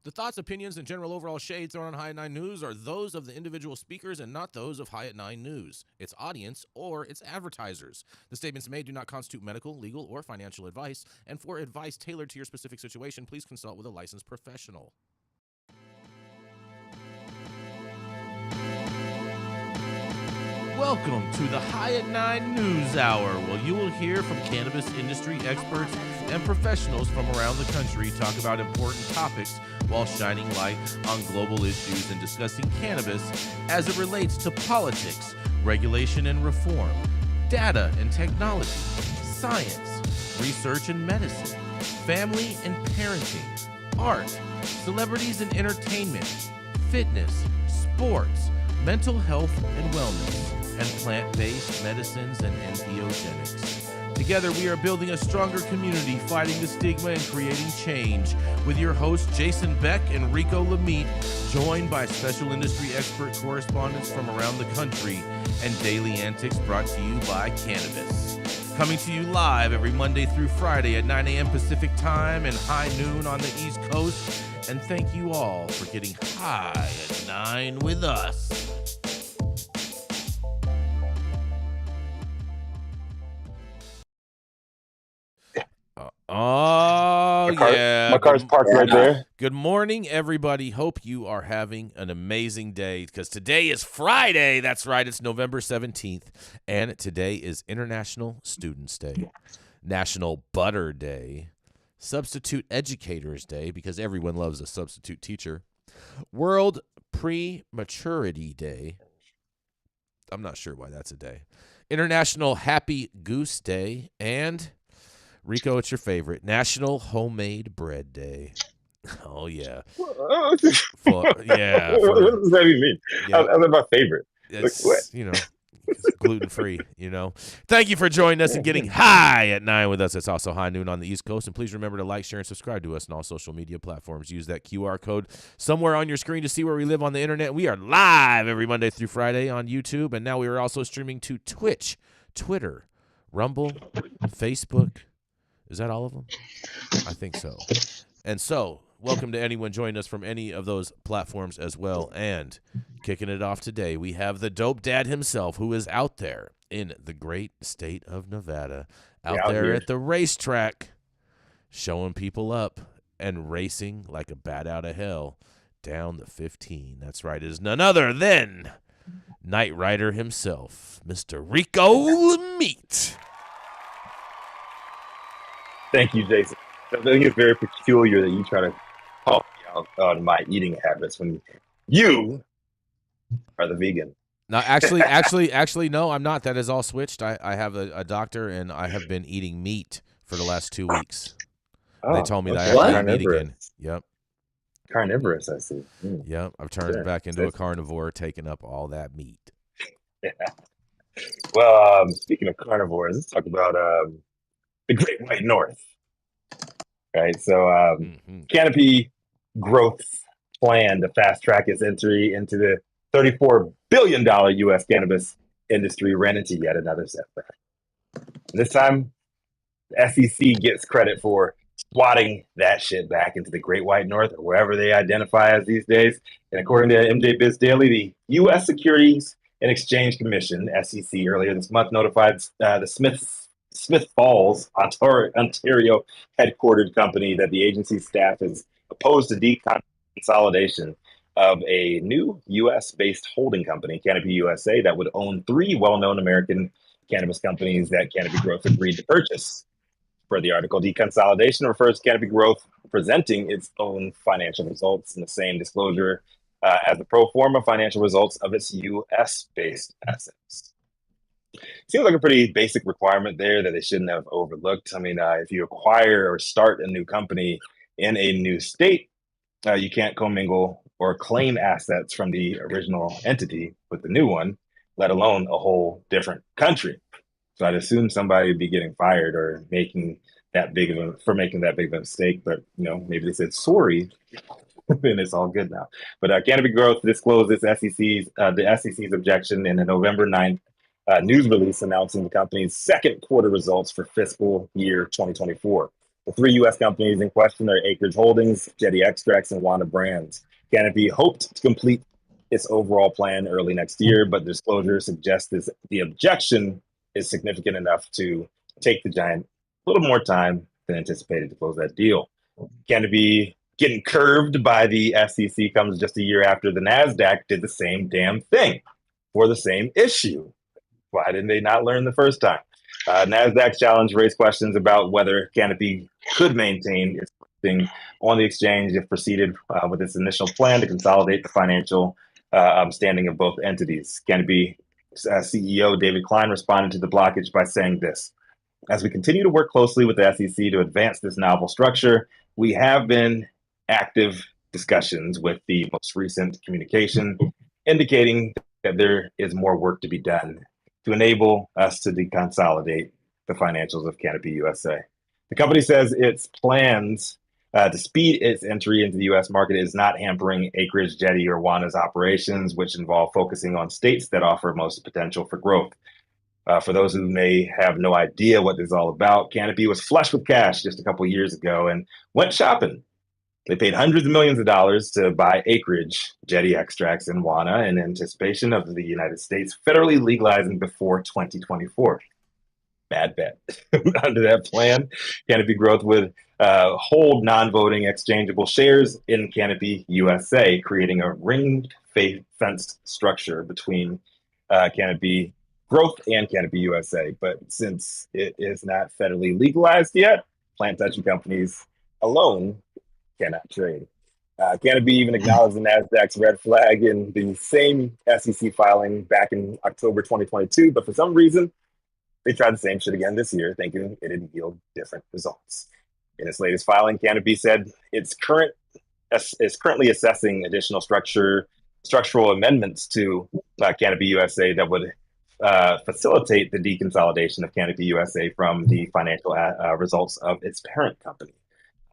The thoughts, opinions, and general overall shade thrown on High at Nine News are those of the individual speakers and not those of High at Nine News, its audience, or its advertisers. The statements made do not constitute medical, legal, or financial advice, and for advice tailored to your specific situation, please consult with a licensed professional. Welcome to the High at Nine News Hour, where you will hear from cannabis industry experts and professionals from around the country talk about important topics while shining light on global issues and discussing cannabis as it relates to politics, regulation and reform, data and technology, science, research and medicine, family and parenting, art, celebrities and entertainment, fitness, sports, mental health and wellness, and plant-based medicines and entheogenics. Together, we are building a stronger community, fighting the stigma and creating change. With your hosts, Jason Beck and Rico Lamitte, joined by special industry expert correspondents from around the country, and daily antics brought to you by Cannabis. Coming to you live every Monday through Friday at 9 a.m. Pacific Time and high noon on the East Coast. And thank you all for getting high at 9 with us. Oh, yeah. My car's parked right there. Good morning, everybody. Hope you are having an amazing day because today is Friday. That's right. It's November 17th. And today is International Students Day, National Butter Day, Substitute Educators Day, because everyone loves a substitute teacher, World Prematurity Day. I'm not sure why that's a day. International Happy Goose Day, and Rico, it's your favorite, National Homemade Bread Day. Oh, yeah. What does that even mean? Yeah. That's my favorite. It's, Like, it's gluten-free, Thank you for joining us and getting high at 9 with us. It's also high noon on the East Coast. And please remember to like, share, and subscribe to us on all social media platforms. Use that QR code somewhere on your screen to see where we live on the internet. We are live every Monday through Friday on YouTube. And now we are also streaming to Twitch, Twitter, Rumble, Facebook. Is that all of them? I think so. And so, welcome to anyone joining us from any of those platforms as well. And kicking it off today, we have the dope dad himself, who is out there in the great state of Nevada, out there at the racetrack, showing people up and racing like a bat out of hell down the 15. That's right. It is none other than Knight Rider himself, Mr. Rico Lamitte. Thank you, Jason. I think it's very peculiar that you try to call me out on my eating habits when you are the vegan. No, actually, no, I'm not. That is all switched. I have a doctor, and I have been eating meat for the last 2 weeks. They told me that I have to eat meat again. Yep. Carnivorous, I see. Yep. I've turned back into a carnivore, taking up all that meat. Yeah. Well, speaking of carnivores, let's talk about the Great White North. Right. So Canopy Growth plan to fast track its entry into the $34 billion U.S. cannabis industry ran into yet another setback. This time, the SEC gets credit for swatting that shit back into the Great White North, or wherever they identify as these days. And according to MJ Biz Daily, the U.S. Securities and Exchange Commission, SEC, earlier this month notified the Smith Falls, Ontario headquartered company that the agency's staff is opposed to deconsolidation of a new U.S.-based holding company, Canopy USA, that would own 3 well-known American cannabis companies that Canopy Growth agreed to purchase. Per the article, deconsolidation refers to Canopy Growth presenting its own financial results in the same disclosure as the pro forma financial results of its U.S.-based assets. Seems like a pretty basic requirement there that they shouldn't have overlooked. I mean, if you acquire or start a new company in a new state, you can't commingle or claim assets from the original entity with the new one, let alone a whole different country. So I'd assume somebody would be getting fired or making that big of a mistake. But maybe they said sorry, and it's all good now. But Canopy Growth disclosed the SEC's objection in a November 9th news release announcing the company's second quarter results for fiscal year 2024. The three U.S. companies in question are Acreage Holdings, Jetty Extracts, and Wanda Brands. Canopy hoped to complete its overall plan early next year, but disclosure suggests the objection is significant enough to take the giant a little more time than anticipated to close that deal. Canopy getting curved by the SEC comes just a year after the NASDAQ did the same damn thing for the same issue. Why didn't they not learn the first time? NASDAQ's challenge raised questions about whether Canopy could maintain its listing on the exchange if proceeded with its initial plan to consolidate the financial standing of both entities. Canopy CEO David Klein responded to the blockage by saying this: as we continue to work closely with the SEC to advance this novel structure, we have been active discussions with the most recent communication indicating that there is more work to be done to enable us to deconsolidate the financials of Canopy USA. The company says its plans to speed its entry into the U.S. market is not hampering Acreage, Jetty, or Wanda's operations, which involve focusing on states that offer most potential for growth. For those who may have no idea what this is all about, Canopy was flush with cash just a couple of years ago and went shopping. They paid hundreds of millions of dollars to buy Acreage, Jetty Extracts, and Wanda in anticipation of the United States federally legalizing before 2024. Bad bet. Under that plan, Canopy Growth would hold non-voting exchangeable shares in Canopy USA, creating a ring-fenced structure between Canopy Growth and Canopy USA. But since it is not federally legalized yet, plant-touching companies alone cannot trade. Canopy even acknowledged the NASDAQ's red flag in the same SEC filing back in October 2022, but for some reason, they tried the same shit again this year, thinking it would yield different results. In its latest filing, Canopy said it's currently assessing additional structural amendments to Canopy USA that would facilitate the deconsolidation of Canopy USA from the financial results of its parent company.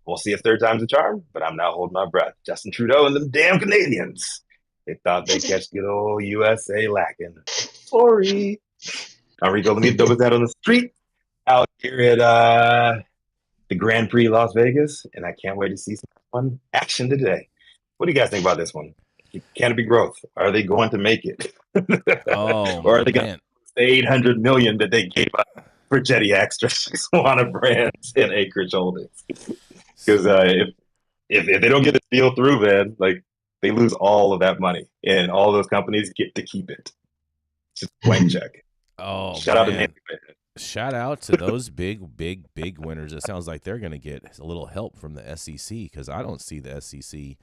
We'll see if third time's a charm, but I'm not holding my breath. Justin Trudeau and them damn Canadians. They thought they'd catch good old USA lacking. Sorry. Rico Lamitte was out on the street out here at the Grand Prix Las Vegas, and I can't wait to see some fun action today. What do you guys think about this one? Canopy Growth, are they going to make it? Or are they going to the $800 million that they gave up for Jetty Extracts, Wanda Brands, and Acreage Holdings? Because if they don't get this deal through, man, like they lose all of that money, and all those companies get to keep it. Just blank check. Oh, shout out to Nancy. Shout out to those big winners. It sounds like they're going to get a little help from the SEC, because I don't see the SEC.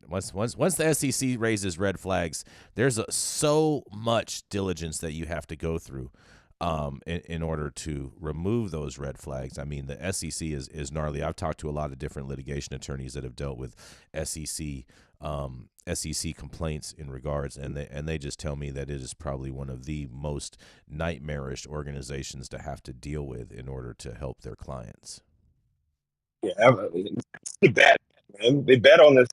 Once the SEC raises red flags, there's so much diligence that you have to go through in order to remove those red flags. I mean, the SEC is gnarly. I've talked to a lot of different litigation attorneys that have dealt with SEC complaints in regards, and they just tell me that it is probably one of the most nightmarish organizations to have to deal with in order to help their clients. Yeah, it's bad, man. They bet on this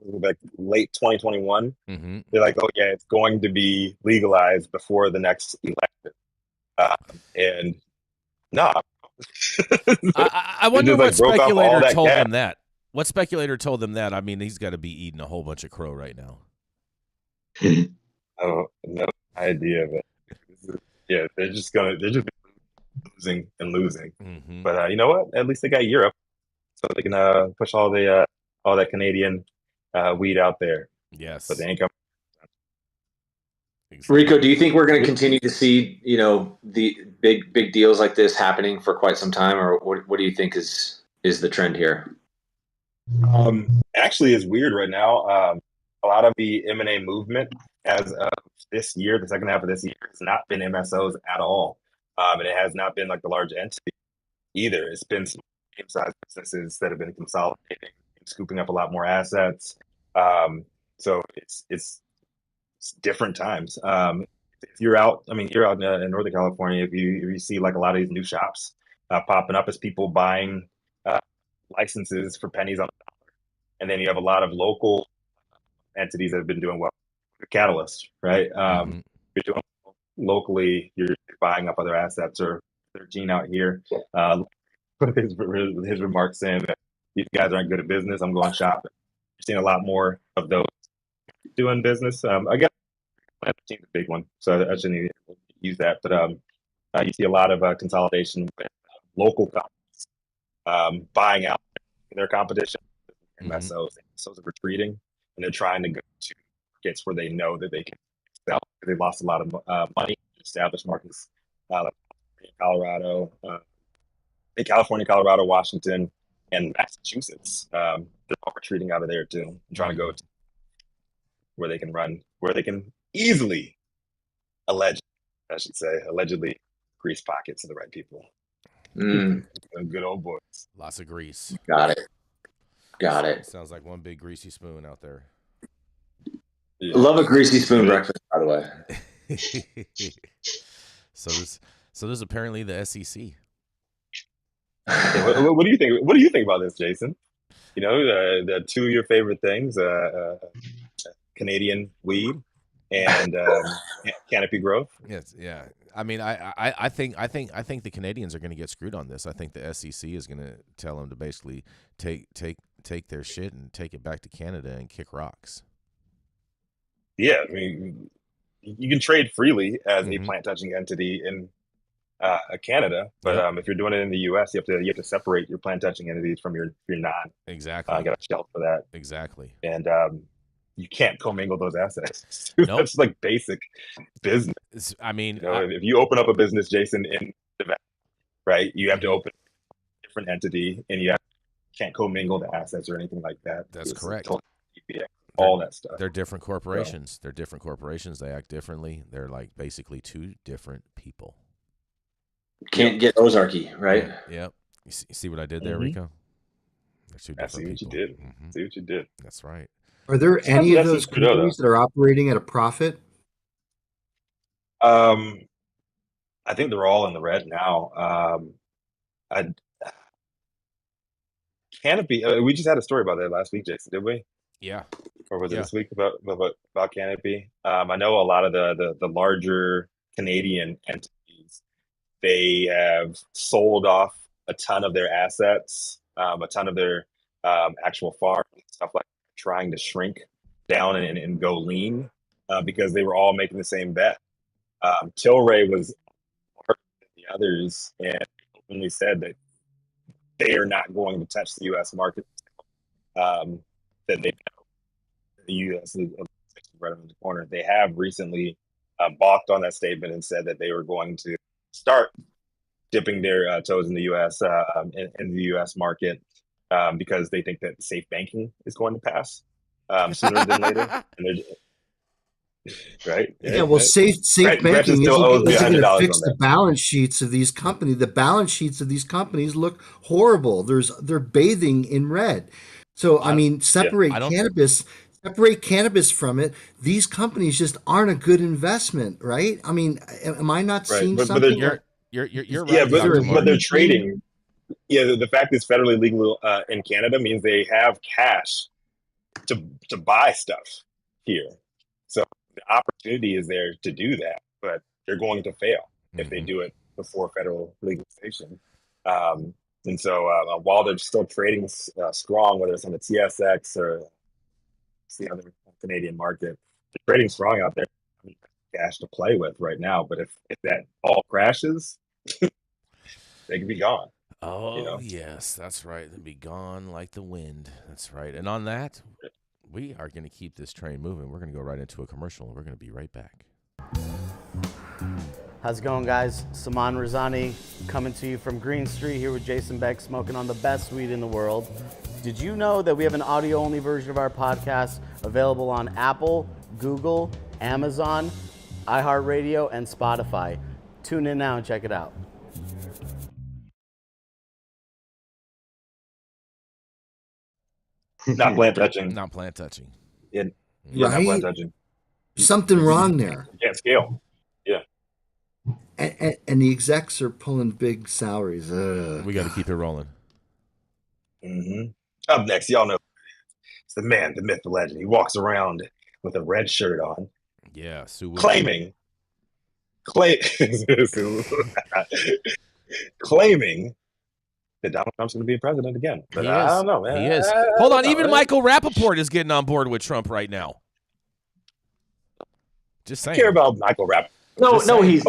like late 2021. Mm-hmm. They're like, oh yeah, it's going to be legalized before the next election. And no, I wonder what speculator told them that. What speculator told them that? I mean, he's got to be eating a whole bunch of crow right now. Oh, no idea. But yeah, they're just losing and losing. Mm-hmm. But you know what? At least they got Europe, so they can push all that Canadian weed out there. Yes, but they ain't coming. Exactly. Rico, do you think we're going to continue to see, the big deals like this happening for quite some time, or what do you think is the trend here? Actually, it's weird right now. A lot of the M&A movement as of this year, the second half of this year, has not been MSOs at all, and it has not been like the large entity either. It's been some medium-sized businesses that have been consolidating, scooping up a lot more assets. So it's different times. If you're out, you're out in Northern California. If you see like a lot of these new shops popping up as people buying licenses for pennies on the dollar, and then you have a lot of local entities that have been doing well. Catalyst, right? Mm-hmm. You're doing locally, you're buying up other assets, or 13 out here. his remarks saying that these guys aren't good at business. I'm going shopping. You're seeing a lot more of those doing business. I guess that's a big one, so I shouldn't even use that. But you see a lot of consolidation with local companies buying out their competition, and MSOs are retreating, and they're trying to go to markets where they know that they can sell. They lost a lot of money in established markets like Colorado, California, Colorado, Washington, and Massachusetts. They're all retreating out of there too, and trying to go to where they can easily, allegedly grease pockets of the right people. Good old boys. Lots of grease. Got it. Sounds like one big greasy spoon out there. Yeah. Love a greasy spoon breakfast, by the way. So there's apparently the SEC. What do you think? What do you think about this, Jason? You know, the two of your favorite things, Canadian weed and canopy growth. Yes, yeah. I mean, I think the Canadians are going to get screwed on this. I think the SEC is going to tell them to basically take their shit and take it back to Canada and kick rocks. Yeah, I mean, you can trade freely as a plant touching entity in Canada, but if you're doing it in the U.S., you have to separate your plant touching entities from your non. Exactly. You got a shelf for that. Exactly. And you can't commingle those assets. Nope. That's like basic business. I mean, if you open up a business, Jason, in Nevada, right, you have to open a different entity, and can't commingle the assets or anything like that. That's correct. All that stuff. They're different corporations. They're different corporations. They act differently. They're like basically two different people. Can't get Ozarky, right? Yep. You see what I did there, Rico? I see what you did. See what you did. That's right. Are there any of those companies that are operating at a profit? I think they're all in the red now. Canopy. We just had a story about that last week, Jason, did we? Yeah. Or was it this week about Canopy? I know a lot of the larger Canadian entities, they have sold off a ton of their assets, a ton of their actual farms, stuff like that, trying to shrink down and go lean because they were all making the same bet. Tilray was harder than the others and openly said that they are not going to touch the U.S. market. That they know the U.S. is right around the corner. They have recently balked on that statement and said that they were going to start dipping their toes in the U.S. In the U.S. market because they think that safe banking is going to pass sooner than later. Right? Yeah, well, safe banking isn't going to fix the balance sheets of these companies. The balance sheets of these companies look horrible. They're bathing in red. So I mean, separate cannabis from it. These companies just aren't a good investment, right? I mean, am I not seeing something? You're right. Yeah, but they're trading. Yeah, the fact it's federally legal in Canada means they have cash to buy stuff here. So the opportunity is there to do that, but they're going to fail if they do it before federal legalization. And so while they're still trading strong, whether it's on the TSX or the other Canadian market, they're trading strong out there. I mean, cash to play with right now, but if that all crashes, they can be gone. Oh, yes, that's right. They'll be gone like the wind. That's right. And on that, we are going to keep this train moving. We're going to go right into a commercial, and we're going to be right back. How's it going, guys? Saman Razani coming to you from Green Street here with Jason Beck, smoking on the best weed in the world. Did you know that we have an audio-only version of our podcast available on Apple, Google, Amazon, iHeartRadio, and Spotify? Tune in now and check it out. Not plant touching. Not plant touching. Yeah, right? Not plant touching. Something wrong there. You can't scale. Yeah. And the execs are pulling big salaries. We got to keep it rolling. Up next, y'all know it's the man, the myth, the legend. He walks around with a red shirt on. Yeah, claiming that Donald Trump's going to be president again. But I don't know, man. He is. Hold on. Even Michael Rappaport is getting on board with Trump right now. Just saying. I care about Michael Rappaport. No, he's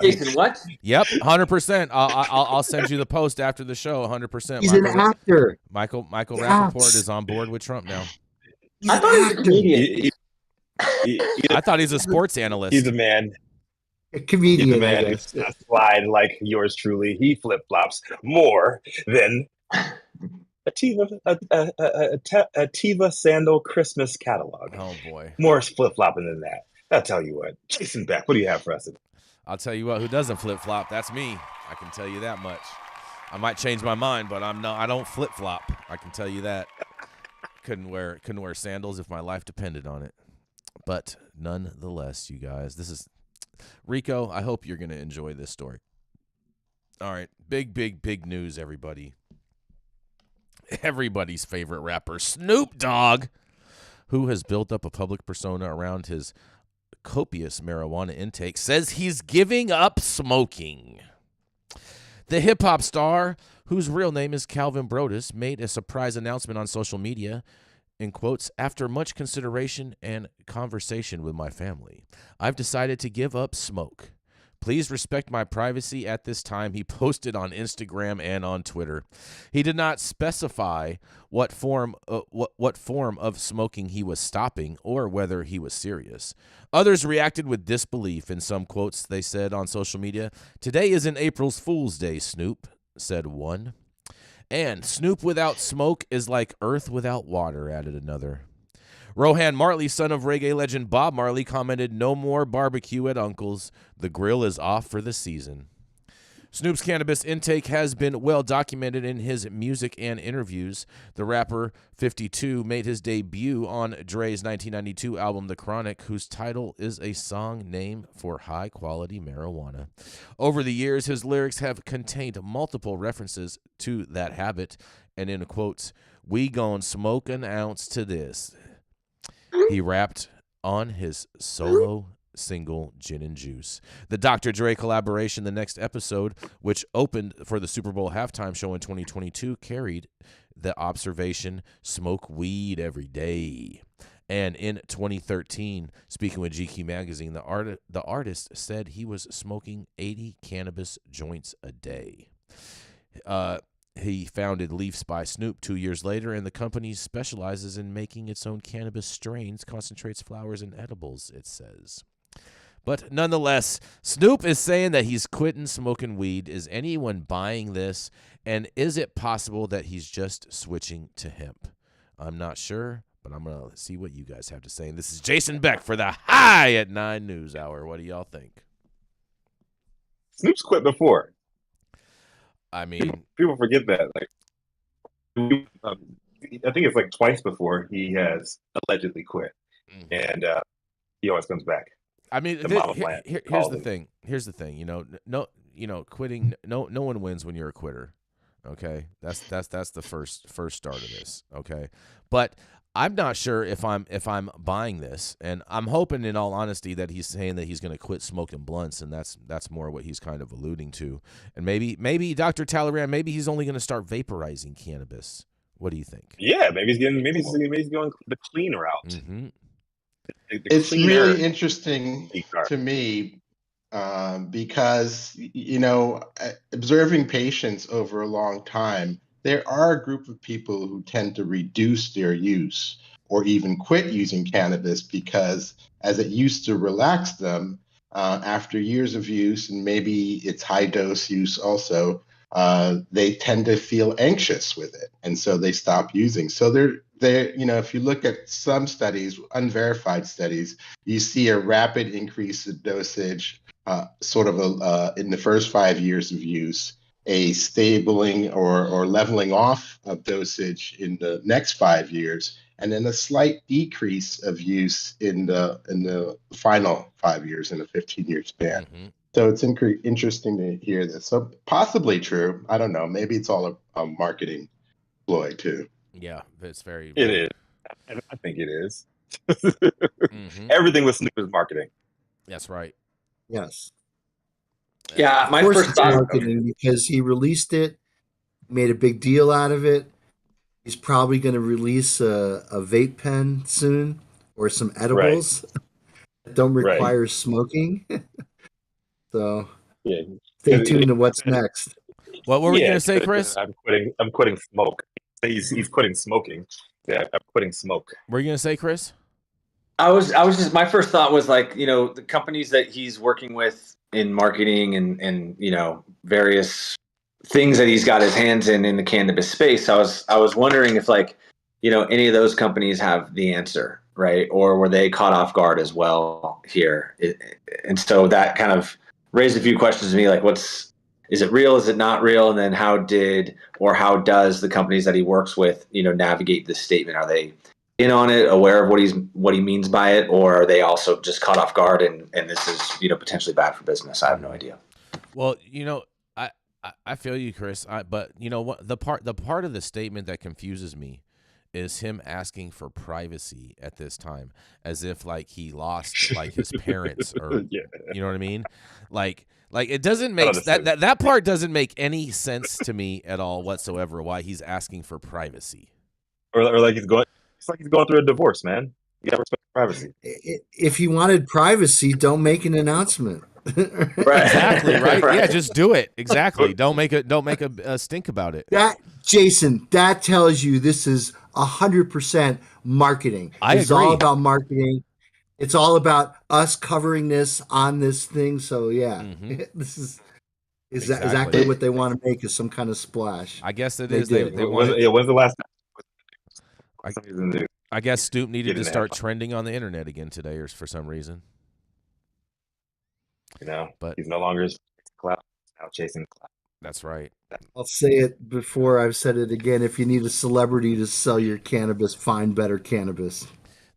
Jason. What? Yep, 100%. I'll send you the post after the show. 100%. He's an actor. Michael Rappaport is on board with Trump now. I thought he was a comedian. I thought he's a sports analyst. He's a man. A comedian. He's a man who's slide like yours truly. He flip flops more than a Tiva sandal Christmas catalog. Oh boy, more flip flopping than that. I'll tell you what, Jason Beck, what do you have for us? I'll tell you what, who doesn't flip flop? That's me. I can tell you that much. I might change my mind, but I don't flip flop. I can tell you that. Couldn't wear sandals if my life depended on it. But nonetheless, you guys, this is Rico. I hope you're gonna enjoy this story. All right, big news, everybody. Everybody's favorite rapper, Snoop Dogg, who has built up a public persona around his copious marijuana intake, says he's giving up smoking. The hip-hop star, whose real name is Calvin Brodus, made a surprise announcement on social media, in quotes, "After much consideration and conversation with my family, I've decided to give up smoke. Please respect my privacy at this time," he posted on Instagram and on Twitter. He did not specify what form of smoking he was stopping or whether he was serious. Others reacted with disbelief. In some quotes, they said on social media, "Today isn't April's Fool's Day, Snoop," said one. And "Snoop without smoke is like earth without water," added another. Rohan Marley, son of reggae legend Bob Marley, commented, "No more barbecue at Uncle's. The grill is off for the season." Snoop's cannabis intake has been well documented in his music and interviews. The rapper, 52, made his debut on Dre's 1992 album The Chronic, whose title is a song named for high-quality marijuana. Over the years, his lyrics have contained multiple references to that habit, and in quotes, "We gon' smoke an ounce to this," he rapped on his solo single Gin and Juice. The Dr. Dre collaboration, The Next Episode, which opened for the Super Bowl halftime show in 2022, carried the observation, "Smoke weed every day." And in 2013, speaking with GQ magazine, the artist said he was smoking 80 cannabis joints a day. He founded Leafs by Snoop 2 years later, and the company specializes in making its own cannabis strains, concentrates, flowers, and edibles, it says. But nonetheless, Snoop is saying that he's quitting smoking weed. Is anyone buying this? And is it possible that he's just switching to hemp? I'm not sure, but I'm going to see what you guys have to say. And this is Jason Beck for the High at 9 News Hour. What do y'all think? Snoop's quit before. I mean, people forget that. Like, I think it's like twice before he has allegedly quit, and he always comes back. I mean, here's the thing. Here's the thing. Quitting. No one wins when you're a quitter. Okay, that's the first start of this. Okay, but I'm not sure if I'm buying this, and I'm hoping, in all honesty, that he's saying that he's going to quit smoking blunts, and that's more what he's kind of alluding to. And maybe Dr. Talleyrand, maybe he's only going to start vaporizing cannabis. What do you think? Yeah, maybe he's going the clean route. Mm-hmm. It's really interesting to me because, observing patients over a long time, there are a group of people who tend to reduce their use or even quit using cannabis because as it used to relax them, after years of use, and maybe it's high dose use also, they tend to feel anxious with it. And so they stop using. So if you look at some studies, unverified studies, you see a rapid increase in dosage, in the first 5 years of use, a stabling or leveling off of dosage in the next 5 years, and then a slight decrease of use in the final 5 years in a 15-year span. Mm-hmm. So it's interesting to hear this. So possibly true. I don't know. Maybe it's all a marketing ploy too. Yeah, it's very. It is. I think it is. Mm-hmm. Everything with Snoop is marketing. That's right. Yes. Yeah, my first thought, marketing because he released it made a big deal out of it. He's probably going to release a vape pen soon or some edibles that don't require smoking. So stay tuned to what's next. What were we going to say, Chris? I'm quitting smoke. He's quitting smoking. Yeah, I'm quitting smoke. What were you going to say, Chris? I was just, my first thought was like, you know, the companies that he's working with in marketing and you know, various things that he's got his hands in the cannabis space. I was wondering if, like, you know, any of those companies have the answer, right? Or were they caught off guard as well here? And so that kind of raised a few questions to me, like, is it real? Is it not real? And then how does the companies that he works with, you know, navigate this statement? Are they in on it, aware of what he means by it, or are they also just caught off guard and this is, you know, potentially bad for business? I have no idea. Well, you know, I feel you, Chris. But you know what? The part of the statement that confuses me is him asking for privacy at this time, as if like he lost like his parents, or you know what I mean? Like it doesn't make that part doesn't make any sense to me at all whatsoever. Why he's asking for privacy, or like he's going through a divorce, man. You gotta respect privacy. If you wanted privacy, don't make an announcement. Right. Exactly. Right. Yeah. Just do it. Exactly. Don't make a stink about it. Jason, that tells you this is 100% marketing. It's all about marketing. It's all about us covering this on this thing. So yeah, this is exactly what they want to make, is some kind of splash. I guess it is. They when's the last time? I guess Snoop needed to start trending on the internet again today, or for some reason. You know, but he's no longer out chasing clout. That's right. I'll say it before I've said it again. If you need a celebrity to sell your cannabis, find better cannabis.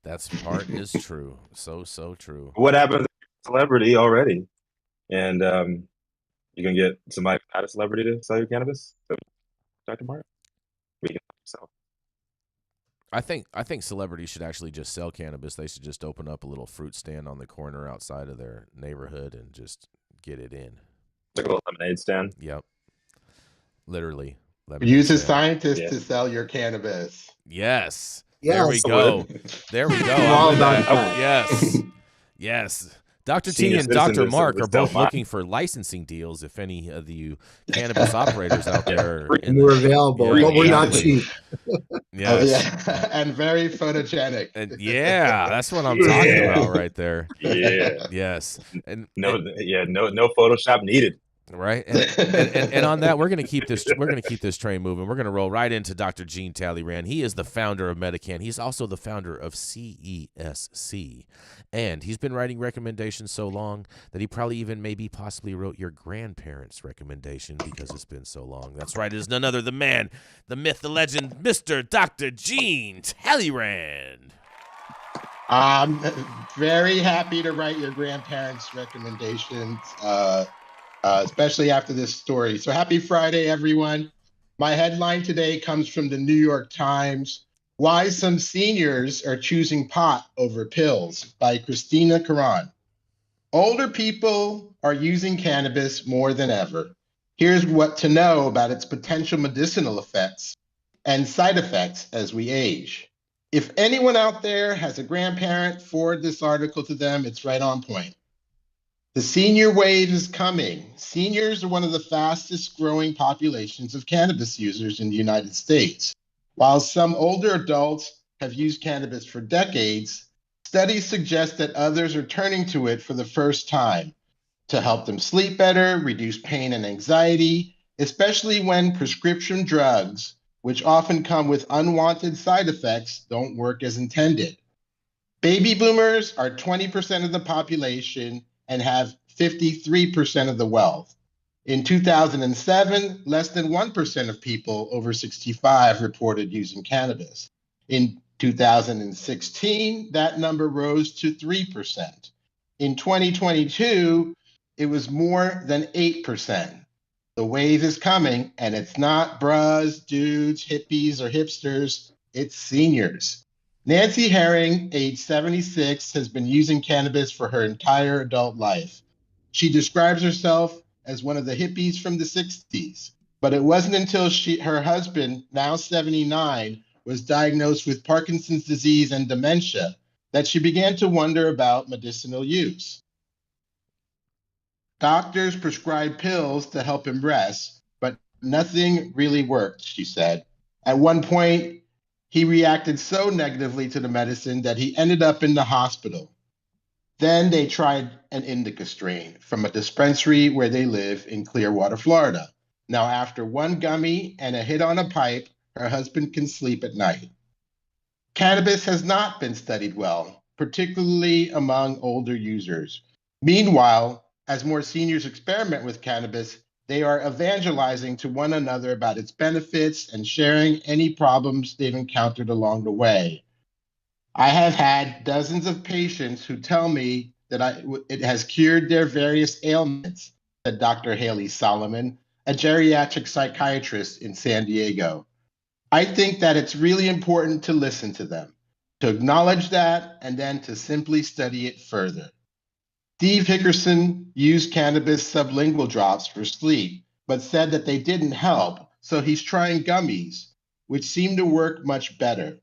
That's part is true. So true. What happens if you're a celebrity already, and you can get somebody not a celebrity to sell your cannabis? So, Dr. Martin, we can sell. I think celebrities should actually just sell cannabis. They should just open up a little fruit stand on the corner outside of their neighborhood and just get it in. Like a little lemonade stand? Yep. Literally. Use a scientist to sell your cannabis. Yes. Yeah, there we go. There we go. All about that. Yes. Yes. Dr. T and Dr. Mark are both looking for licensing deals. If any of you cannabis operators out there, we're available, but we're not cheap. Yes. And very photogenic. And that's what I'm talking about right there. Yeah. Yes. And no Photoshop needed. Right. And on that, we're gonna keep this train moving. We're gonna roll right into Dr. Gene Talleyrand. He is the founder of Medican. He's also the founder of CESC. And he's been writing recommendations so long that he probably even possibly wrote your grandparents' recommendation, because it's been so long. That's right. It is none other the man, the myth, the legend, Mr. Dr. Gene Talleyrand. I'm very happy to write your grandparents' recommendations, especially after this story. So happy Friday, everyone. My headline today comes from the New York Times: Why Some Seniors Are Choosing Pot Over Pills, by Christina Caron. Older people are using cannabis more than ever. Here's what to know about its potential medicinal effects and side effects as we age. If anyone out there has a grandparent, forward this article to them. It's right on point. The senior wave is coming. Seniors are one of the fastest growing populations of cannabis users in the United States. While some older adults have used cannabis for decades, studies suggest that others are turning to it for the first time to help them sleep better, reduce pain and anxiety, especially when prescription drugs, which often come with unwanted side effects, don't work as intended. Baby boomers are 20% of the population and have 53% of the wealth. In 2007, less than 1% of people over 65 reported using cannabis. In 2016, that number rose to 3%. In 2022, it was more than 8%. The wave is coming, and it's not bras, dudes, hippies, or hipsters. It's seniors. Nancy Herring, age 76, has been using cannabis for her entire adult life. She describes herself as one of the hippies from the 60s, But it wasn't until her husband, now 79, was diagnosed with Parkinson's disease and dementia that she began to wonder about medicinal use. Doctors prescribed pills to help him rest, but nothing really worked, she said. At one point, he reacted so negatively to the medicine that he ended up in the hospital. Then they tried an indica strain from a dispensary where they live in Clearwater, Florida. Now, after one gummy and a hit on a pipe, her husband can sleep at night. Cannabis has not been studied well, particularly among older users. Meanwhile, as more seniors experiment with cannabis, they are evangelizing to one another about its benefits and sharing any problems they've encountered along the way. I have had dozens of patients who tell me that it has cured their various ailments, said Dr. Haley Solomon, a geriatric psychiatrist in San Diego. I think that it's really important to listen to them, to acknowledge that, and then to simply study it further. Steve Hickerson used cannabis sublingual drops for sleep, but said that they didn't help, so he's trying gummies, which seem to work much better.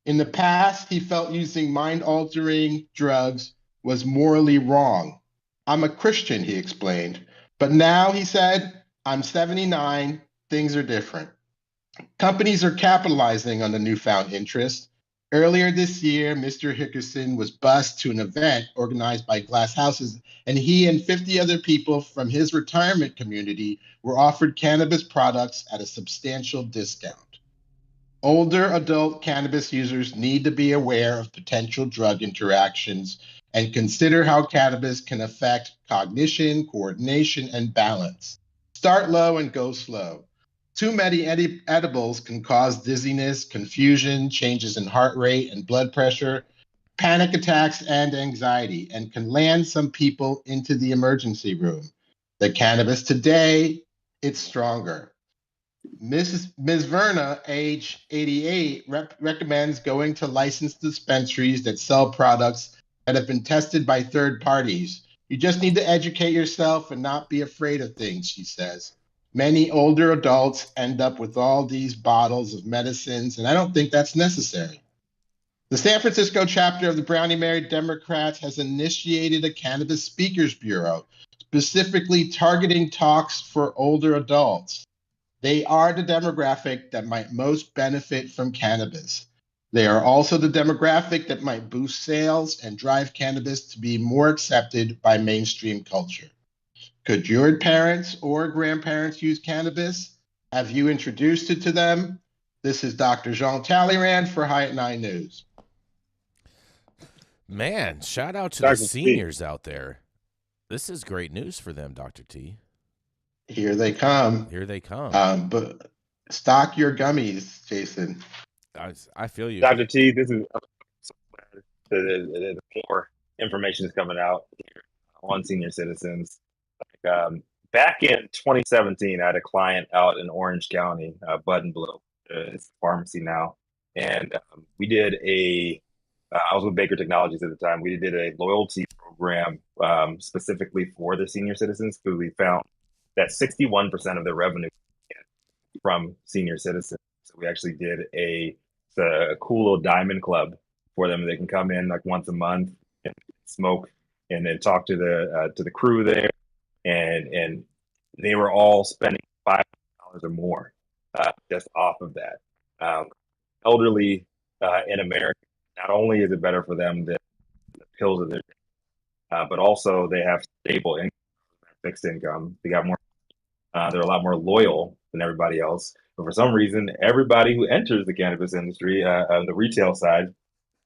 In the past, he felt using mind-altering drugs was morally wrong. I'm a Christian, he explained. But now, he said, I'm 79, things are different. Companies are capitalizing on the newfound interest. Earlier this year, Mr. Hickerson was bused to an event organized by Glass Houses, and he and 50 other people from his retirement community were offered cannabis products at a substantial discount. Older adult cannabis users need to be aware of potential drug interactions and consider how cannabis can affect cognition, coordination, and balance. Start low and go slow. Too many edibles can cause dizziness, confusion, changes in heart rate and blood pressure, panic attacks, and anxiety, and can land some people into the emergency room. The cannabis today, it's stronger. Ms. Verna, age 88, recommends going to licensed dispensaries that sell products that have been tested by third parties. You just need to educate yourself and not be afraid of things, she says. Many older adults end up with all these bottles of medicines, and I don't think that's necessary. The San Francisco chapter of the Brownie Mary Democrats has initiated a cannabis speakers bureau, specifically targeting talks for older adults. They are the demographic that might most benefit from cannabis. They are also the demographic that might boost sales and drive cannabis to be more accepted by mainstream culture. Could your parents or grandparents use cannabis? Have you introduced it to them? This is Dr. Jean Talleyrand for High at 9 News. Man, shout out to the seniors out there. This is great news for them, Dr. T. Here they come. Here they come. But stock your gummies, Jason. I feel you. Dr. T, this is more information is coming out here on senior citizens. Back in 2017, I had a client out in Orange County, Bud and Blue. It's a pharmacy now. And we did I was with Baker Technologies at the time. We did a loyalty program specifically for the senior citizens because we found that 61% of their revenue from senior citizens. So we actually did a cool little diamond club for them. They can come in like once a month and smoke and then talk to the crew there. And they were all spending $5 or more just off of that. Elderly in America, not only is it better for them than the pills that they're but also they have stable income, fixed income. They got more. They're a lot more loyal than everybody else. But for some reason, everybody who enters the cannabis industry on the retail side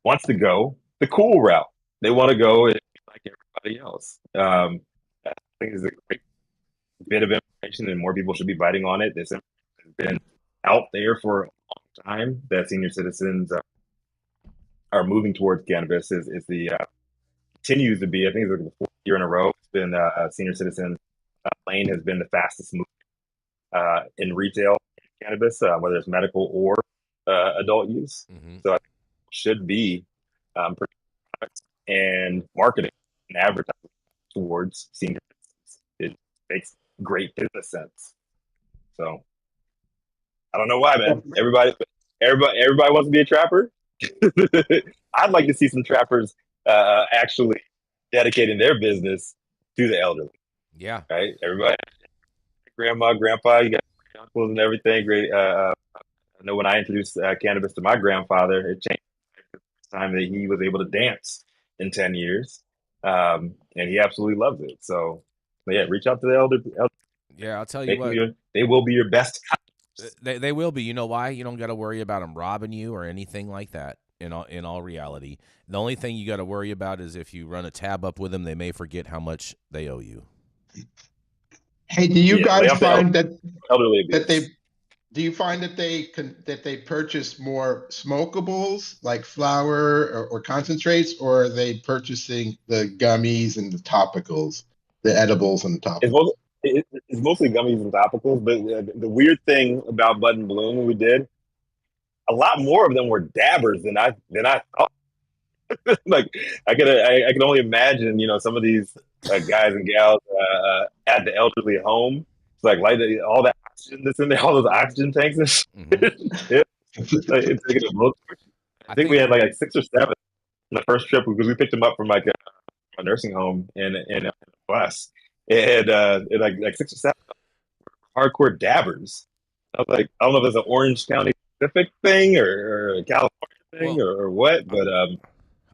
wants to go the cool route. They want to go like everybody else. I think it's a great bit of information, and more people should be biting on it. This has been out there for a long time that senior citizens are moving towards cannabis. Continues to be. I think it's like the fourth year in a row. It's been senior citizens lane has been the fastest move in retail cannabis, whether it's medical or adult use. Mm-hmm. So I think it should be and marketing and advertising towards senior citizens. It makes great business sense. So I don't know why, man. Everybody wants to be a trapper. I'd like to see some trappers actually dedicating their business to the elderly. Yeah. Right. Everybody, grandma, grandpa, you got uncles and everything. Great. I know when I introduced cannabis to my grandfather, it changed the time that he was able to dance in 10 years. And he absolutely loves it. So, yeah, reach out to the elder. Yeah, I'll tell you what. They will be your best. They will be. You know why? You don't got to worry about them robbing you or anything like that. In all reality, the only thing you got to worry about is if you run a tab up with them, they may forget how much they owe you. Hey, do you guys find that they purchase more smokables like flower or concentrates, or are they purchasing the gummies and the topicals, the edibles and the topicals? It's mostly gummies and topicals, but the weird thing about Bud and Bloom when we did, a lot more of them were dabbers than I thought. Like I could only imagine, some of these guys and gals at the elderly home. It's like all that oxygen that's in there, all those oxygen tanks. Mm-hmm. I think we had like 6 or 7 on the first trip because we picked them up from like a nursing home in a bus, and like 6 or 7 hardcore dabbers. I was like, I don't know if it's an Orange County specific thing or a California thing or what, but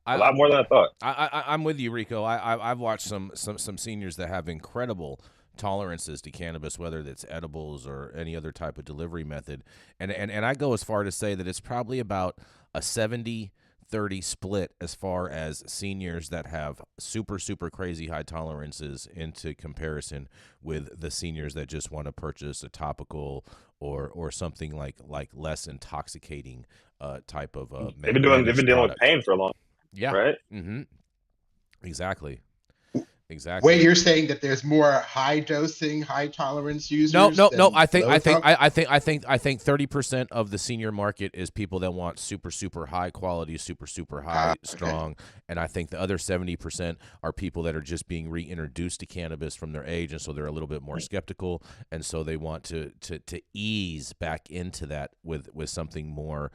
a lot more than I thought. I'm with you, Rico. I've watched some seniors that have incredible tolerances to cannabis, whether it's edibles or any other type of delivery method, and I go as far to say that it's probably about a 70-30 split as far as seniors that have super crazy high tolerances into comparison with the seniors that just want to purchase a topical or something like less intoxicating type of they've been dealing with pain for a long time. Yeah. Right. Mm-hmm. Exactly. Wait, you're saying that there's more high dosing, high tolerance users? No. I think 30% of the senior market is people that want super high quality, super high strong, and I think the other 70% are people that are just being reintroduced to cannabis from their age, and so they're a little bit more skeptical, and so they want to ease back into that with something more.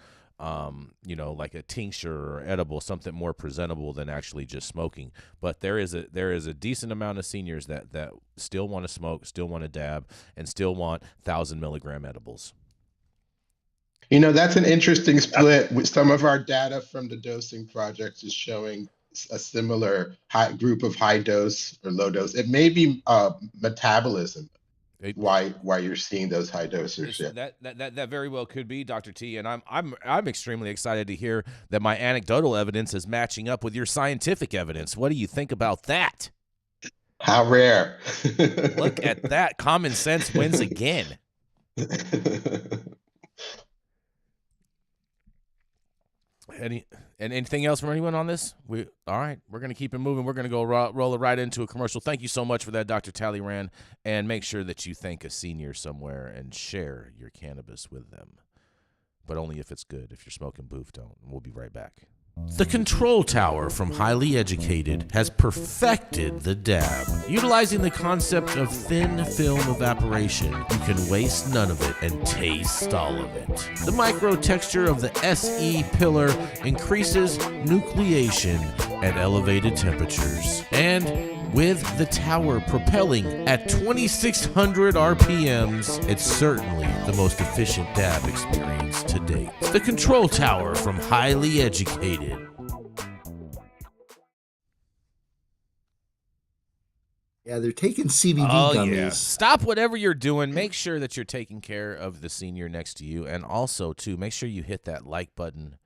Like a tincture or edible, something more presentable than actually just smoking. But there is a decent amount of seniors that still want to smoke, still want to dab, and still want 1,000 milligram edibles. That's an interesting split. Some of our data from the dosing project is showing a similar group of high dose or low dose. It may be metabolism. Why you're seeing those high doses? That very well could be, Dr. T, and I'm extremely excited to hear that my anecdotal evidence is matching up with your scientific evidence. What do you think about that? How rare! Look at that. Common sense wins again. Anything else from anyone on this? All right, we're going to keep it moving. We're going to go roll it right into a commercial. Thank you so much for that, Dr. Talleyrand, and make sure that you thank a senior somewhere and share your cannabis with them, but only if it's good. If you're smoking boof, don't. We'll be right back. The Control Tower from Highly Educated has perfected the dab. Utilizing the concept of thin film evaporation, you can waste none of it and taste all of it. The micro texture of the SE pillar increases nucleation at elevated temperatures. And with the tower propelling at 2,600 RPMs, it's certainly the most efficient dab experience to date. The Control Tower from Highly Educated. Yeah, they're taking CBD gummies. Yeah. Stop whatever you're doing. Make sure that you're taking care of the senior next to you. And also, too, make sure you hit that like button.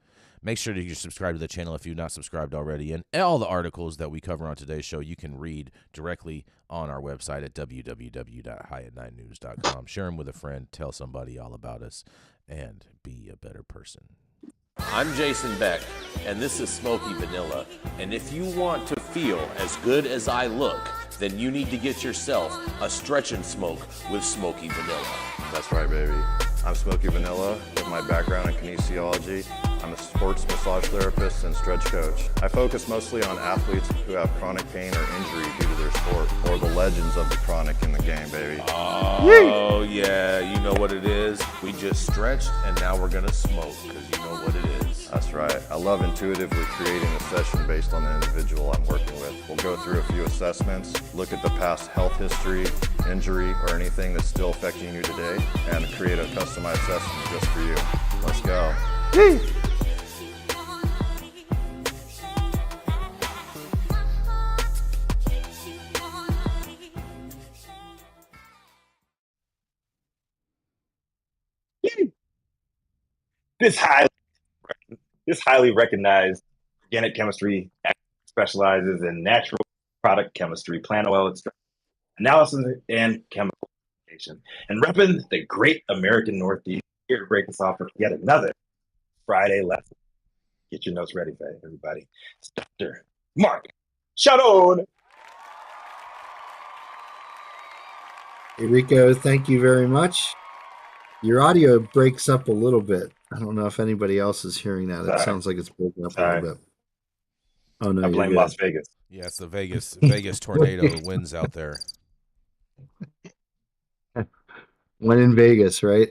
Make sure that you're subscribed to the channel if you're not subscribed already. And all the articles that we cover on today's show, you can read directly on our website at www.highat9news.com. Share them with a friend. Tell somebody all about us. And be a better person. I'm Jason Beck, and this is Smoky Vanilla. And if you want to feel as good as I look, then you need to get yourself a Stretch and Smoke with Smoky Vanilla. That's right, baby. I'm Smokey Vanilla with my background in kinesiology. I'm a sports massage therapist and stretch coach. I focus mostly on athletes who have chronic pain or injury due to their sport, or the legends of the chronic in the game, baby. Oh, yeah, you know what it is. We just stretched and now we're gonna smoke, because you know what it is. That's right. I love intuitively creating a session based on the individual I'm working with. We'll go through a few assessments, look at the past health history, injury, or anything that's still affecting you today, and create a customized session just for you. Let's go. This highly recognized organic chemistry specializes in natural product chemistry, plant oil extraction, analysis, and chemical application. And repping the great American Northeast, here to break us off with yet another Friday lesson. Get your notes ready, everybody. It's Dr. Mark Scialdone. Hey, Rico, thank you very much. Your audio breaks up a little bit. I don't know if anybody else is hearing that. It sounds like it's breaking up a little bit. Oh, no, I blame Las Vegas. Yeah, it's the Vegas tornado winds out there. When in Vegas, right?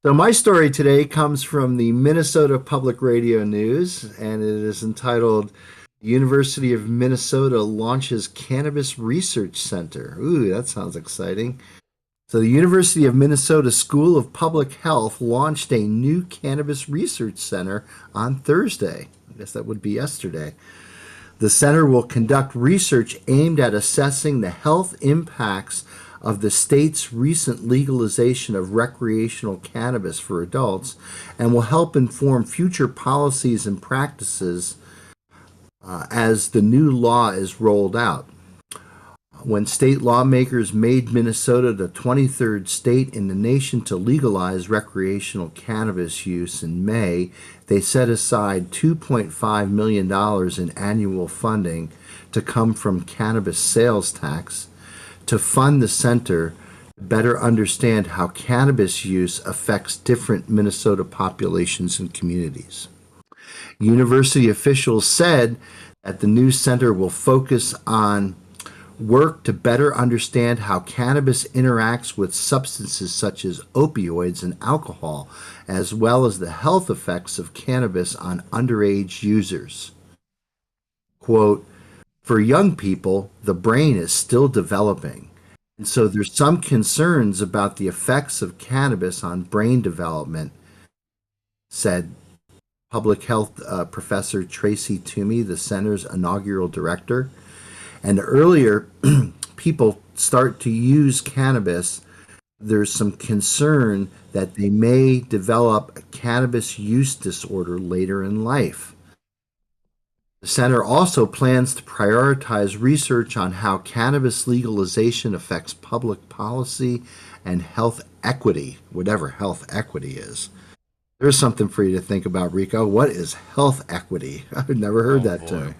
So my story today comes from the Minnesota Public Radio News, and it is entitled University of Minnesota Launches Cannabis Research Center. Ooh, that sounds exciting. So the University of Minnesota School of Public Health launched a new cannabis research center on Thursday. I guess that would be yesterday. The center will conduct research aimed at assessing the health impacts of the state's recent legalization of recreational cannabis for adults and will help inform future policies and practices as the new law is rolled out. When state lawmakers made Minnesota the 23rd state in the nation to legalize recreational cannabis use in May, they set aside $2.5 million in annual funding to come from cannabis sales tax to fund the center to better understand how cannabis use affects different Minnesota populations and communities. University officials said that the new center will focus on work to better understand how cannabis interacts with substances such as opioids and alcohol, as well as the health effects of cannabis on underage users. Quote, for young people, the brain is still developing, and so there's some concerns about the effects of cannabis on brain development, said public health professor Tracy Toomey, the center's inaugural director. And earlier people start to use cannabis, there's some concern that they may develop a cannabis use disorder later in life. The center also plans to prioritize research on how cannabis legalization affects public policy and health equity, whatever health equity is. There's something for you to think about, Rico. What is health equity? I've never heard that term.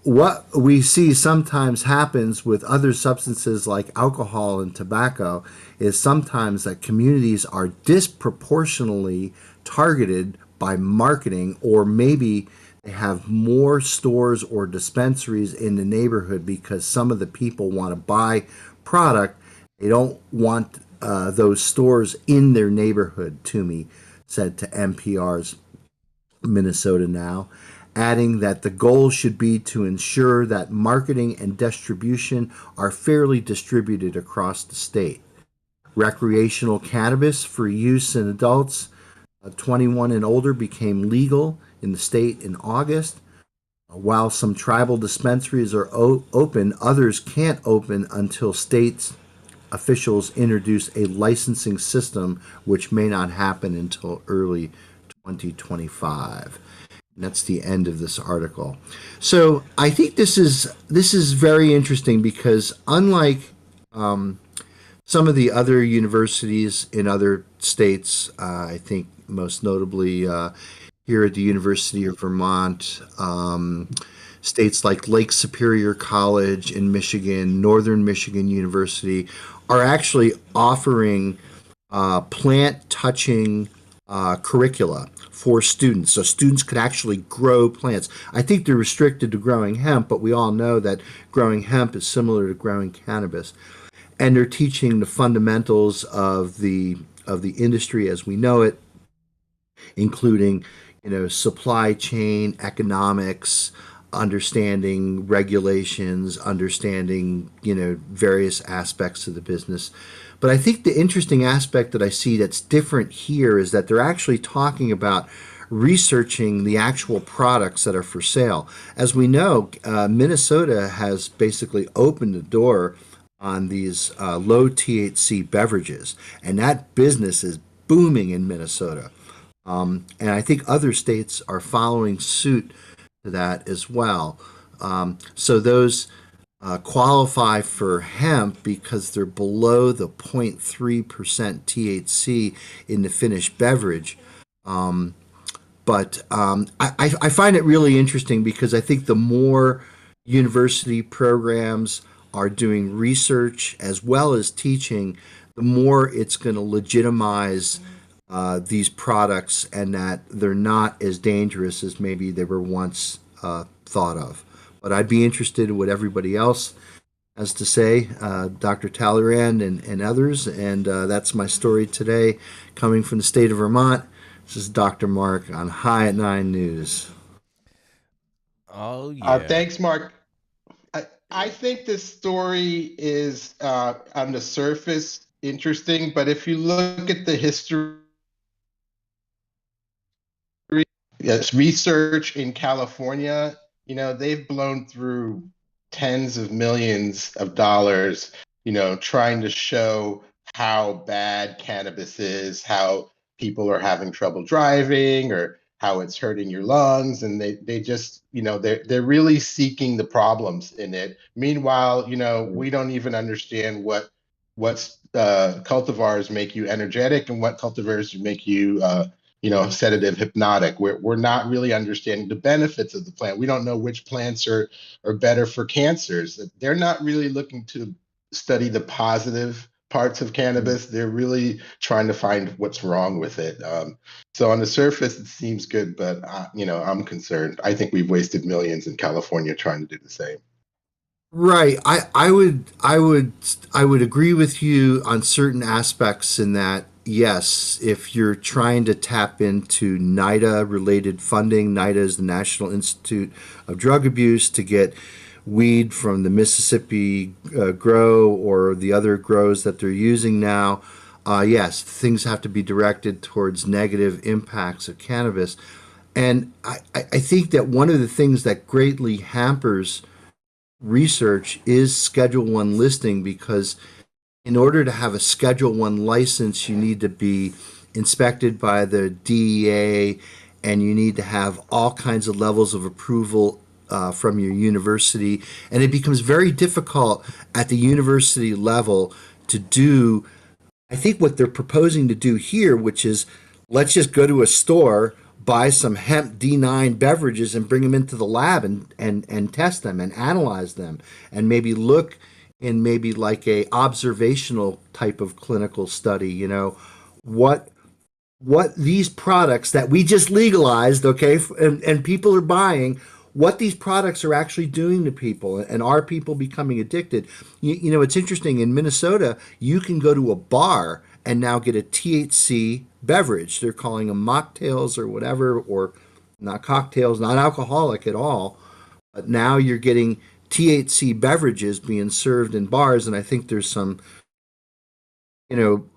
What we see sometimes happens with other substances like alcohol and tobacco is sometimes that communities are disproportionately targeted by marketing, or maybe they have more stores or dispensaries in the neighborhood because some of the people want to buy product. They don't want those stores in their neighborhood, Toomey said to NPR's Minnesota Now, adding that the goal should be to ensure that marketing and distribution are fairly distributed across the state. Recreational cannabis for use in adults 21 and older became legal in the state in August. While some tribal dispensaries are open, others can't open until states officials introduce a licensing system, which may not happen until early 2025. And that's the end of this article. So I think this is very interesting because unlike some of the other universities in other states, I think most notably here at the University of Vermont, states like Lake Superior College in Michigan, Northern Michigan University are actually offering plant-touching curricula for students. So students could actually grow plants. I think they're restricted to growing hemp, but we all know that growing hemp is similar to growing cannabis. And they're teaching the fundamentals of the industry as we know it, including, supply chain, economics, understanding regulations, understanding, various aspects of the business. But I think the interesting aspect that I see that's different here is that they're actually talking about researching the actual products that are for sale. As we know, Minnesota has basically opened the door on these low THC beverages, and that business is booming in Minnesota. And I think other states are following suit to that as well. So those qualify for hemp because they're below the 0.3% THC in the finished beverage. But I find it really interesting because I think the more university programs are doing research as well as teaching, the more it's going to legitimize these products and that they're not as dangerous as maybe they were once thought of. But I'd be interested in what everybody else has to say, Dr. Talleyrand and others. And that's my story today, coming from the state of Vermont. This is Dr. Mark on High at 9 News. Oh, yeah. Thanks, Mark. I think this story is, on the surface, interesting. But if you look at the history, research in California, they've blown through tens of millions of dollars, trying to show how bad cannabis is, how people are having trouble driving, or how it's hurting your lungs. And they just, they're really seeking the problems in it. Meanwhile, we don't even understand what cultivars make you energetic and what cultivars make you sedative, hypnotic. We're not really understanding the benefits of the plant. We don't know which plants are better for cancers. They're not really looking to study the positive parts of cannabis. They're really trying to find what's wrong with it. So on the surface, it seems good, but I'm concerned. I think we've wasted millions in California trying to do the same. Right. I would agree with you on certain aspects in that. Yes, if you're trying to tap into NIDA-related funding, NIDA is the National Institute of Drug Abuse, to get weed from the Mississippi grow or the other grows that they're using now, yes, things have to be directed towards negative impacts of cannabis. And I think that one of the things that greatly hampers research is Schedule I listing, because in order to have a Schedule I license, you need to be inspected by the DEA, and you need to have all kinds of levels of approval from your university. And it becomes very difficult at the university level to do, I think, what they're proposing to do here, which is let's just go to a store, buy some hemp D9 beverages and bring them into the lab and test them and analyze them and maybe look in maybe like a observational type of clinical study, what these products that we just legalized, okay, and people are buying, what these products are actually doing to people, and are people becoming addicted. It's interesting, in Minnesota, you can go to a bar and now get a THC beverage. They're calling them mocktails or whatever, or not cocktails, not alcoholic at all, but now you're getting THC beverages being served in bars. And I think there's some,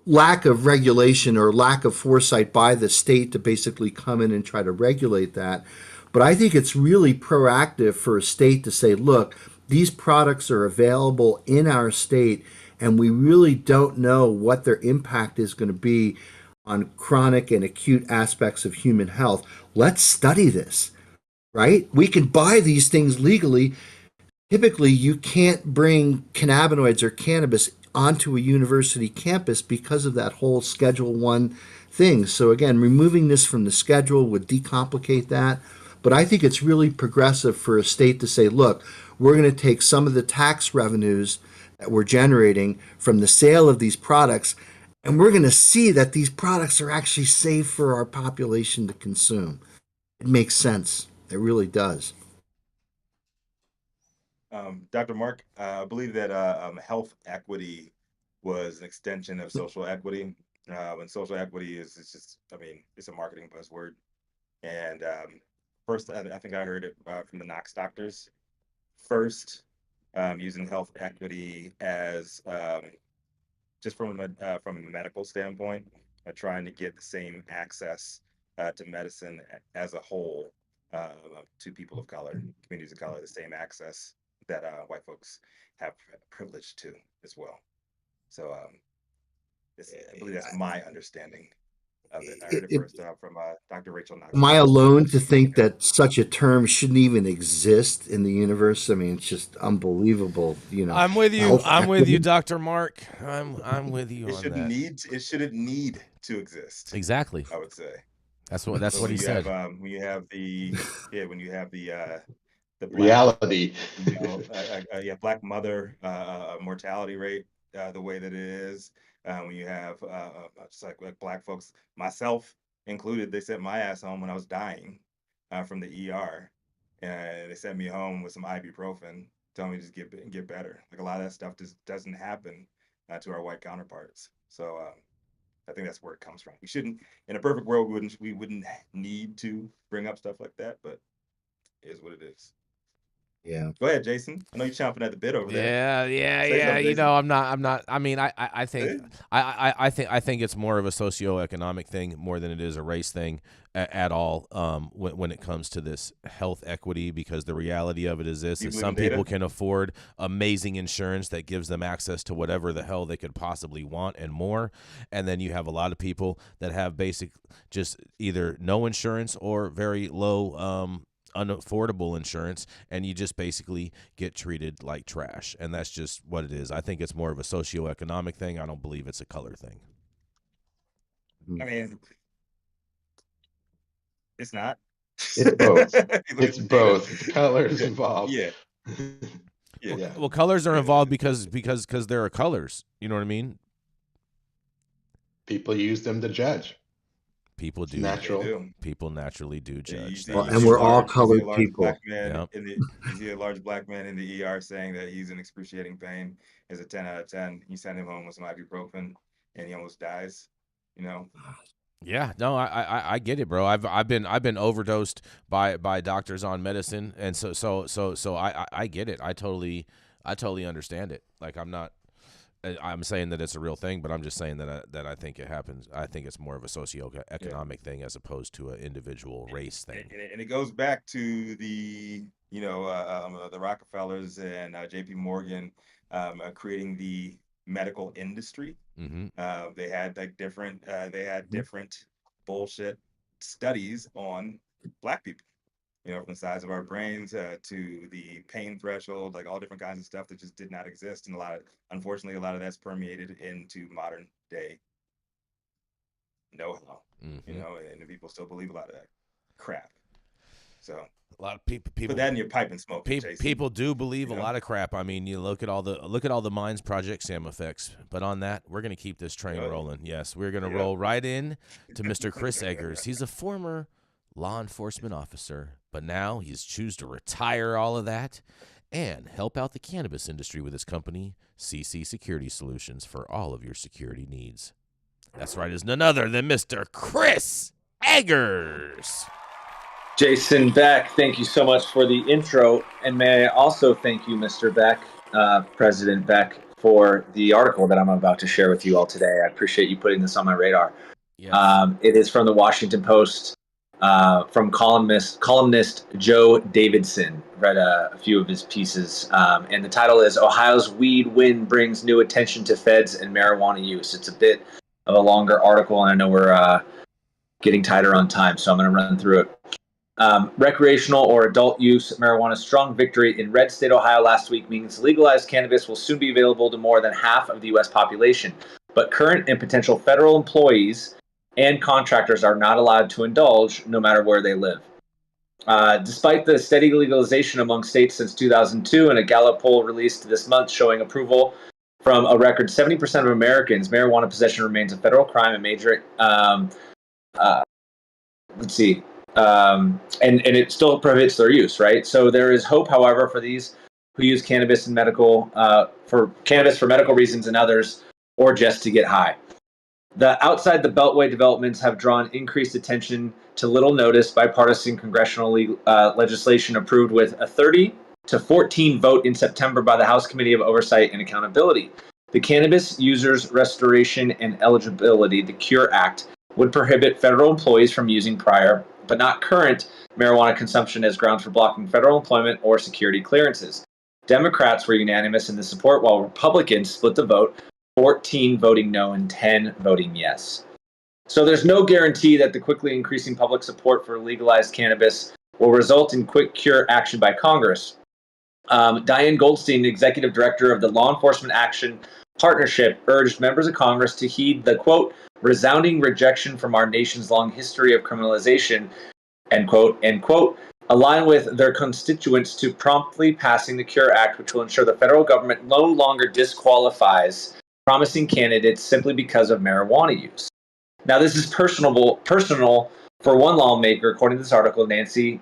lack of regulation or lack of foresight by the state to basically come in and try to regulate that. But I think it's really proactive for a state to say, look, these products are available in our state, and we really don't know what their impact is going to be on chronic and acute aspects of human health. Let's study this, right? We can buy these things legally. Typically, you can't bring cannabinoids or cannabis onto a university campus because of that whole Schedule I thing. So again, removing this from the schedule would decomplicate that. But I think it's really progressive for a state to say, look, we're going to take some of the tax revenues that we're generating from the sale of these products. And we're going to see that these products are actually safe for our population to consume. It makes sense. It really does. Dr. Mark, I believe that health equity was an extension of social equity. And social equity is just, I mean, it's a marketing buzzword. And first, I think I heard it from the Knox doctors. First, using health equity as just from a medical standpoint, trying to get the same access to medicine as a whole to people of color, communities of color, the same access that white folks have privilege to as well. So I believe that's my understanding of it. I heard it first from Dr. Rachel Knox. Am I alone to think that such a term shouldn't even exist in the universe? I mean, it's just unbelievable. You know, I'm with you. I'm with you, Dr. Mark. I'm with you on that. It shouldn't need to exist. Exactly. I would say. That's what he said. When you have the reality, Black mother mortality rate the way that it is. When you have just like Black folks, myself included, they sent my ass home when I was dying from the ER, and they sent me home with some ibuprofen, telling me to just get better. Like a lot of that stuff just doesn't happen to our white counterparts. So I think that's where it comes from. We shouldn't, in a perfect world, we wouldn't need to bring up stuff like that, but it is what it is. Yeah. Go ahead, Jason. I know you're chomping at the bit over there. Yeah. You know, I'm not. I mean, I think it's more of a socioeconomic thing more than it is a race thing at all. When it comes to this health equity, because the reality of it is this: is some people can afford amazing insurance that gives them access to whatever the hell they could possibly want and more, and then you have a lot of people that have just either no insurance or very low unaffordable insurance, and you just basically get treated like trash, and that's just what it is. I think it's more of a socioeconomic thing. I don't believe it's a color thing. I mean, it's not. It's both. It's both. Colors involved. Yeah. Well, colors are involved because there are colors. You know what I mean? People use them to judge. People do. Natural. People naturally do judge. And we're all colored people. You see a large Black man in the ER saying that he's in excruciating pain. Is a 10 out of 10. You send him home with some ibuprofen, and he almost dies. You know. Yeah, no, I get it, bro. I've been overdosed by doctors on medicine, and so I get it. I totally understand it. Like I'm saying that it's a real thing, but I'm just saying that I think it happens. I think it's more of a socioeconomic thing as opposed to an individual race thing. And it goes back to the the Rockefellers and J.P. Morgan creating the medical industry. Mm-hmm. They had like different bullshit studies on Black people. You know, from the size of our brains to the pain threshold, like all different kinds of stuff that just did not exist. And unfortunately, a lot of that's permeated into modern day know-how, mm-hmm. You know, and people still believe a lot of that crap. So a lot of people put that in your pipe and smoke. People do believe a lot of crap. I mean, you look at all the Minds Project Sam effects. But on that, we're going to keep this train rolling. Yes, we're going to roll right in to Mr. Chris Eggers. He's a former law enforcement officer, but now he's choose to retire all of that and help out the cannabis industry with his company, CC Security Solutions, for all of your security needs. That's right, is none other than Mr. Chris Eggers. Jason Beck, thank you so much for the intro, and may I also thank you, Mr. Beck, President Beck, for the article that I'm about to share with you all today. I appreciate you putting this on my radar. Yes. It is from the Washington Post. From columnist Joe Davidson. Read a few of his pieces, and the title is "Ohio's Weed Win Brings New Attention to Feds and Marijuana Use." It's a bit of a longer article, and I know we're getting tighter on time, so I'm going to run through it. Recreational or adult use marijuana's strong victory in red state Ohio last week means legalized cannabis will soon be available to more than half of the U.S. population, but current and potential federal employees and contractors are not allowed to indulge no matter where they live. Despite the steady legalization among states since 2002 and a Gallup poll released this month showing approval from a record 70% of Americans, marijuana possession remains a federal crime and major. And it still prohibits their use, right? So there is hope, however, for these who use cannabis for medical reasons and others, or just to get high. The outside the Beltway developments have drawn increased attention to little notice. Bipartisan congressional legislation approved with a 30-14 vote in September by the House Committee of Oversight and Accountability. The Cannabis Users Restoration and Eligibility, the CURE Act, would prohibit federal employees from using prior, but not current, marijuana consumption as grounds for blocking federal employment or security clearances. Democrats were unanimous in the support, while Republicans split the vote, 14 voting no and 10 voting yes. So there's no guarantee that the quickly increasing public support for legalized cannabis will result in quick cure action by Congress. Diane Goldstein, executive director of the Law Enforcement Action Partnership, urged members of Congress to heed the, quote, resounding rejection from our nation's long history of criminalization, end quote, align with their constituents to promptly passing the CURE Act, which will ensure the federal government no longer disqualifies promising candidates simply because of marijuana use. Now, this is personal for one lawmaker, according to this article, Nancy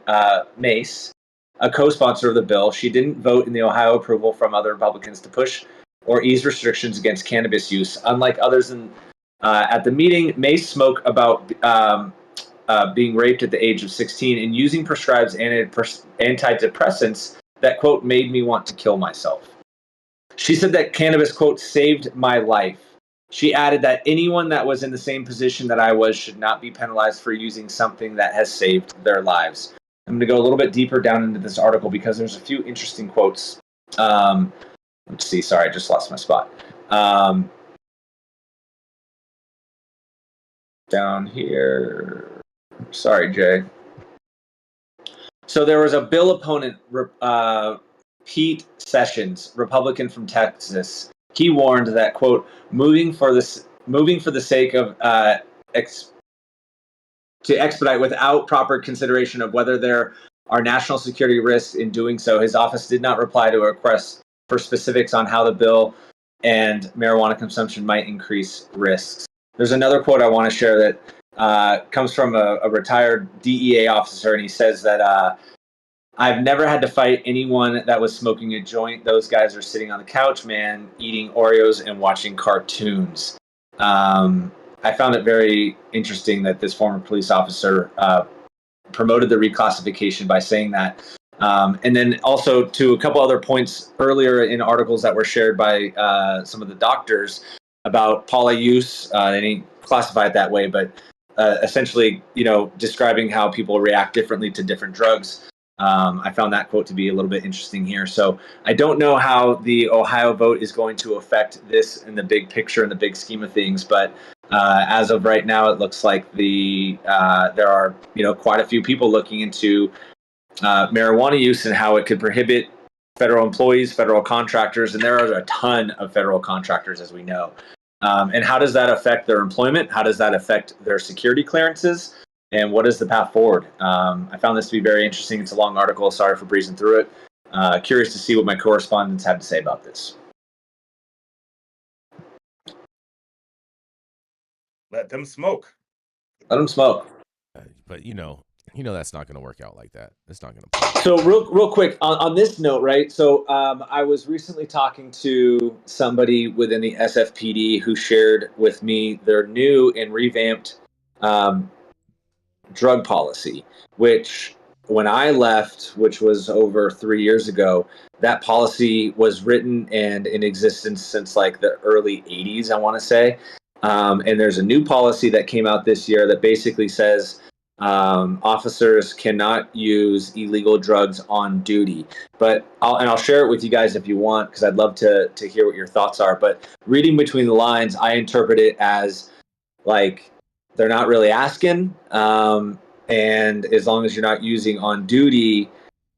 Mace, a co-sponsor of the bill. She didn't vote in the Ohio approval from other Republicans to push or ease restrictions against cannabis use. Unlike others at the meeting, Mace spoke about being raped at the age of 16 and using prescribed antidepressants that, quote, made me want to kill myself. She said that cannabis, quote, saved my life. She added that anyone that was in the same position that I was should not be penalized for using something that has saved their lives. I'm going to go a little bit deeper down into this article because there's a few interesting quotes. Let's see. Sorry, I just lost my spot. Down here. Sorry, Jay. So there was a bill opponent, Pete Sessions, Republican from Texas. He warned that, quote, moving for the sake of to expedite without proper consideration of whether there are national security risks in doing so. His office did not reply to a request for specifics on how the bill and marijuana consumption might increase risks. There's another quote I want to share that comes from a retired DEA officer, and he says that I've never had to fight anyone that was smoking a joint. Those guys are sitting on the couch, man, eating Oreos and watching cartoons. I found it very interesting that this former police officer promoted the reclassification by saying that. And then also to a couple other points earlier in articles that were shared by some of the doctors about poly use. They didn't classify it that way, but essentially, describing how people react differently to different drugs. I found that quote to be a little bit interesting here. So I don't know how the Ohio vote is going to affect this in the big picture, in the big scheme of things. But as of right now, it looks like there are quite a few people looking into marijuana use and how it could prohibit federal employees, federal contractors, and there are a ton of federal contractors, as we know. And how does that affect their employment? How does that affect their security clearances? And what is the path forward? I found this to be very interesting. It's a long article. Sorry for breezing through it. Curious to see what my correspondents have to say about this. Let them smoke. Let them smoke. But that's not going to work out like that. It's not going to. So real quick on this note, right? So I was recently talking to somebody within the SFPD who shared with me their new and revamped drug policy, which when I left, which was over 3 years ago, that policy was written and in existence since like the early 80s, I want to say. And there's a new policy that came out this year that basically says officers cannot use illegal drugs on duty. But I'll share it with you guys if you want, because I'd love to hear what your thoughts are. But reading between the lines, I interpret it as like they're not really asking. And as long as you're not using on duty,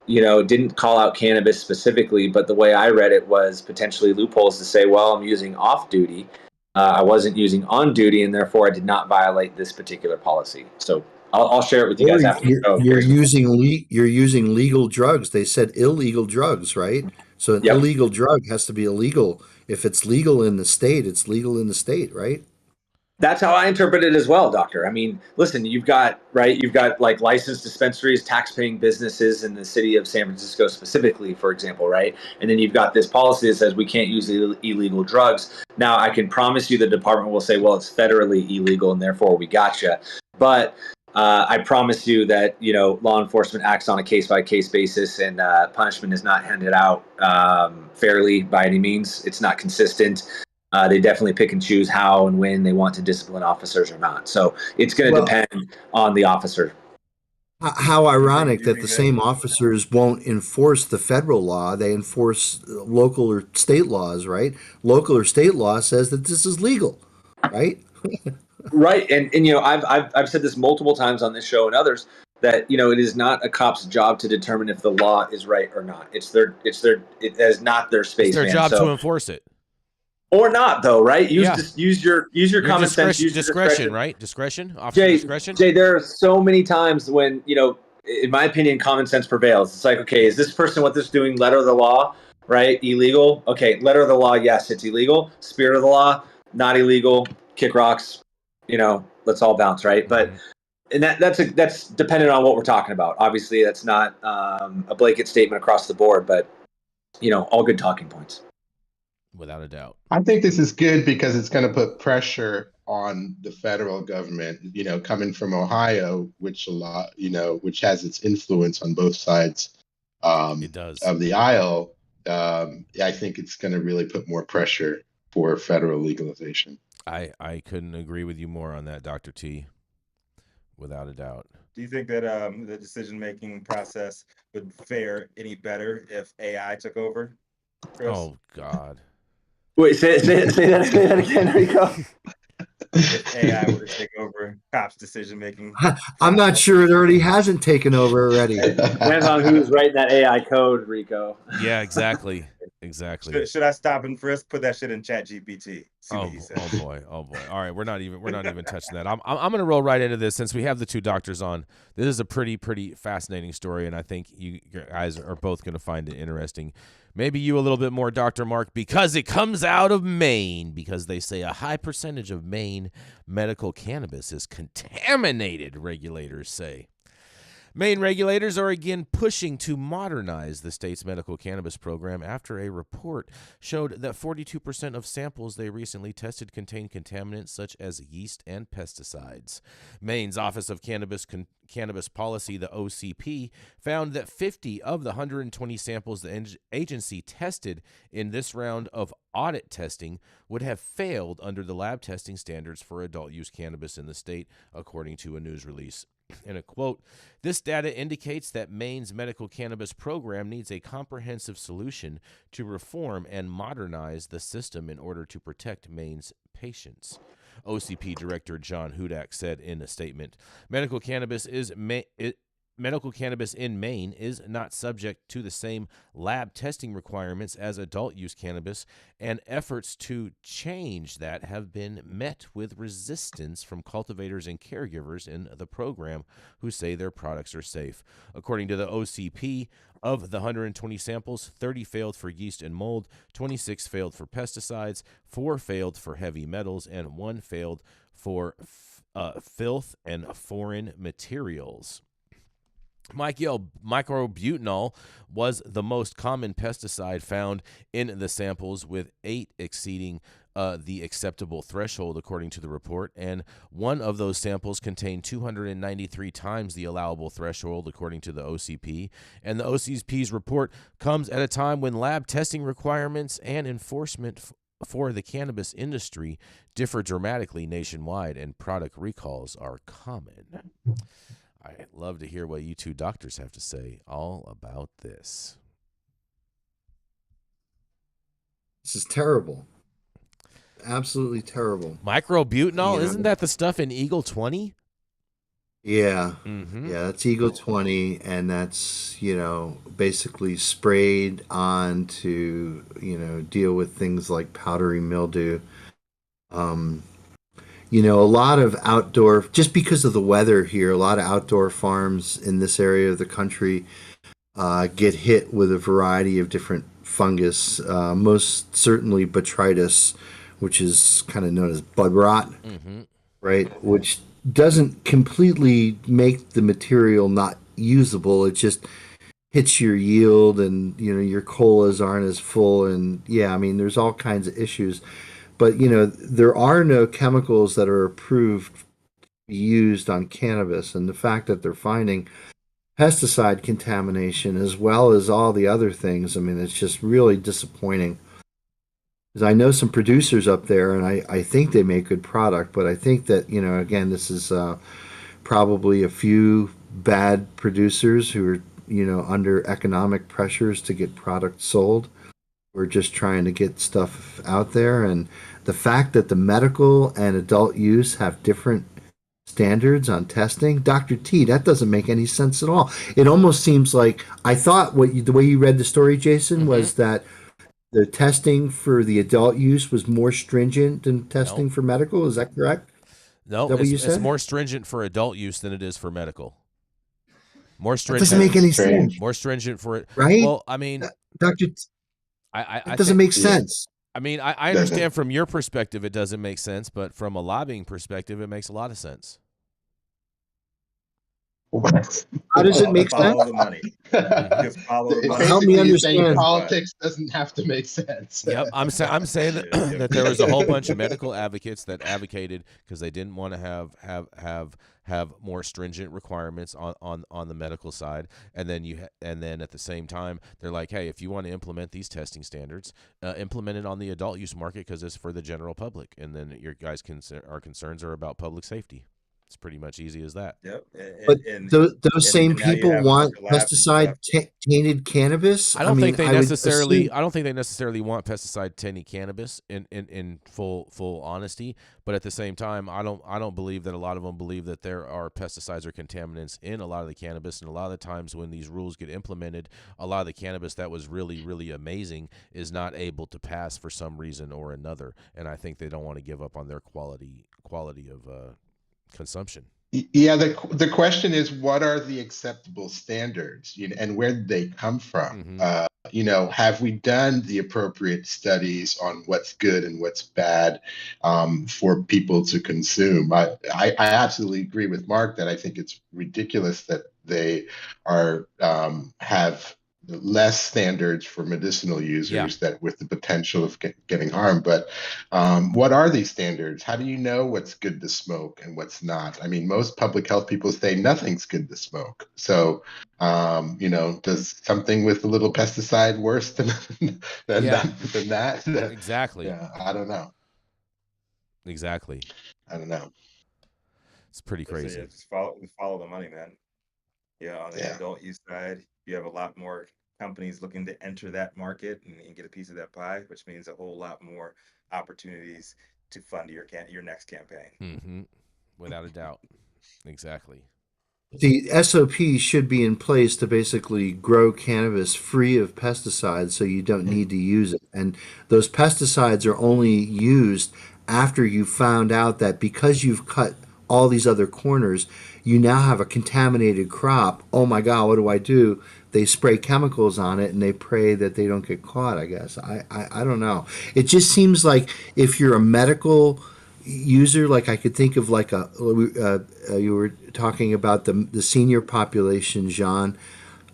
didn't call out cannabis specifically. But the way I read it was potentially loopholes to say, well, I'm using off duty. I wasn't using on duty, and therefore I did not violate this particular policy. So I'll share it with you guys after the show. You're using legal drugs. They said illegal drugs, right? So an illegal drug has to be illegal. If it's legal in the state, it's legal in the state, right? That's how I interpret it as well, doctor. I mean, listen, you've got like licensed dispensaries, tax-paying businesses in the city of San Francisco specifically, for example, right? And then you've got this policy that says we can't use illegal drugs. Now, I can promise you the department will say, well, it's federally illegal and therefore we gotcha. But I promise you that, law enforcement acts on a case-by-case basis, and punishment is not handed out fairly by any means. It's not consistent. They definitely pick and choose how and when they want to discipline officers or not. So it's going to depend on the officer. How ironic that the same officers won't enforce the federal law. They enforce local or state laws, right? Local or state law says that this is legal, right? Right. And I've said this multiple times on this show and others that, it is not a cop's job to determine if the law is right or not. It is not their space. It's their job to enforce it. Or not, though, right? Use your common sense. Use discretion, right? Discretion, officer discretion. Jay, there are so many times when, in my opinion, common sense prevails. It's like, okay, is this person what this doing letter of the law, right? Illegal? Okay, letter of the law, yes, it's illegal. Spirit of the law, not illegal. Kick rocks, let's all bounce, right? But and that's dependent on what we're talking about. Obviously, that's not a blanket statement across the board, but all good talking points. Without a doubt. I think this is good because it's going to put pressure on the federal government, coming from Ohio, which has its influence on both sides it does. of the aisle. I think it's going to really put more pressure for federal legalization. I couldn't agree with you more on that, Dr. T. Without a doubt. Do you think that the decision-making process would fare any better if AI took over, Chris? Oh, God. Wait, say that again, Rico. If AI were to take over cops' decision making, I'm not sure it already hasn't taken over already. Depends on who's writing that AI code, Rico. Yeah, exactly. Should I stop and frisk? Put that shit in Chat GPT. Oh boy. All right, we're not even touching that. I'm gonna roll right into this since we have the two doctors on. This is a pretty fascinating story, and I think you guys are both gonna find it interesting. Maybe you a little bit more, Dr. Mark, because it comes out of Maine, because they say a high percentage of Maine medical cannabis is contaminated, regulators say. Maine regulators are again pushing to modernize the state's medical cannabis program after a report showed that 42% of samples they recently tested contained contaminants such as yeast and pesticides. Maine's Office of Cannabis Policy, the OCP, found that 50 of the 120 samples the agency tested in this round of audit testing would have failed under the lab testing standards for adult use cannabis in the state, according to a news release. In a quote, this data indicates that Maine's medical cannabis program needs a comprehensive solution to reform and modernize the system in order to protect Maine's patients. OCP Director John Hudak said in a statement, medical cannabis in Maine is not subject to the same lab testing requirements as adult use cannabis, and efforts to change that have been met with resistance from cultivators and caregivers in the program who say their products are safe. According to the OCP, of the 120 samples, 30 failed for yeast and mold, 26 failed for pesticides, 4 failed for heavy metals, and 1 failed for filth and foreign materials. Microbutanol was the most common pesticide found in the samples, with 8 exceeding the acceptable threshold, according to the report, and one of those samples contained 293 times the allowable threshold, according to the OCP. And the OCP's report comes at a time when lab testing requirements and enforcement for the cannabis industry differ dramatically nationwide, and product recalls are common. I'd love to hear what you two doctors have to say all about this. This is terrible. Absolutely terrible. Microbutanol, isn't that the stuff in Eagle 20? Yeah. Mm-hmm. Yeah, that's Eagle 20, and that's, basically sprayed on to, deal with things like powdery mildew. a lot of outdoor, just because of the weather here, a lot of outdoor farms in this area of the country get hit with a variety of different fungus, most certainly botrytis, which is kind of known as bud rot, right? Which doesn't completely make the material not usable. It just hits your yield, and your colas aren't as full, and there's all kinds of issues. But there are no chemicals that are approved to be used on cannabis, and the fact that they're finding pesticide contamination as well as all the other things, it's just really disappointing. Because I know some producers up there, and I think they make good product, but I think that again, this is probably a few bad producers who are under economic pressures to get product sold. We're just trying to get stuff out there, and the fact that the medical and adult use have different standards on testing, Dr. T, that doesn't make any sense at all. It almost seems like, I thought the way you read the story, Jason, was that the testing for the adult use was more stringent than testing for medical. Is that correct? No, it's more stringent for adult use than it is for medical. More stringent. That doesn't make any sense. More stringent for it, right? Well, I mean, Doctor, it doesn't make sense. I mean, I understand from your perspective it doesn't make sense, but from a lobbying perspective, it makes a lot of sense. How does it make sense? Follow the money. Just follow the money. Help me understand. Politics doesn't have to make sense. Yep, I'm saying that there was a whole bunch of medical advocates that advocated because they didn't want to have more stringent requirements on the medical side, and then at the same time they're like, hey, if you want to implement these testing standards, implement it on the adult use market because it's for the general public, and then your guys' concerns are about public safety. It's pretty much easy as that. Yep. But those same people want pesticide-tainted cannabis. I don't think they necessarily want pesticide-tainted cannabis in full honesty. But at the same time, I don't believe that a lot of them believe that there are pesticides or contaminants in a lot of the cannabis. And a lot of the times when these rules get implemented, a lot of the cannabis that was really, really amazing is not able to pass for some reason or another. And I think they don't want to give up on their quality of consumption. Yeah, the question is, what are the acceptable standards, and where did they come from? Have we done the appropriate studies on what's good and what's bad for people to consume? I absolutely agree with Mark that I think it's ridiculous that they are have less standards for medicinal users that with the potential of getting harmed. But what are these standards? How do you know what's good to smoke and what's not? I mean, most public health people say nothing's good to smoke. So, does something with a little pesticide worse than that? Exactly. Yeah, I don't know. Exactly. I don't know. It's pretty crazy. So just follow the money, man. Yeah, on the adult use side, you have a lot more companies looking to enter that market and get a piece of that pie, which means a whole lot more opportunities to fund your next campaign. Without a doubt. Exactly. The SOP should be in place to basically grow cannabis free of pesticides so you don't need to use it. And those pesticides are only used after you found out that because you've cut all these other corners, you now have a contaminated crop. Oh my God, what do I do? They spray chemicals on it and they pray that they don't get caught, I guess. I don't know. It just seems like if you're a medical user, like I could think of like you were talking about the senior population, Jean.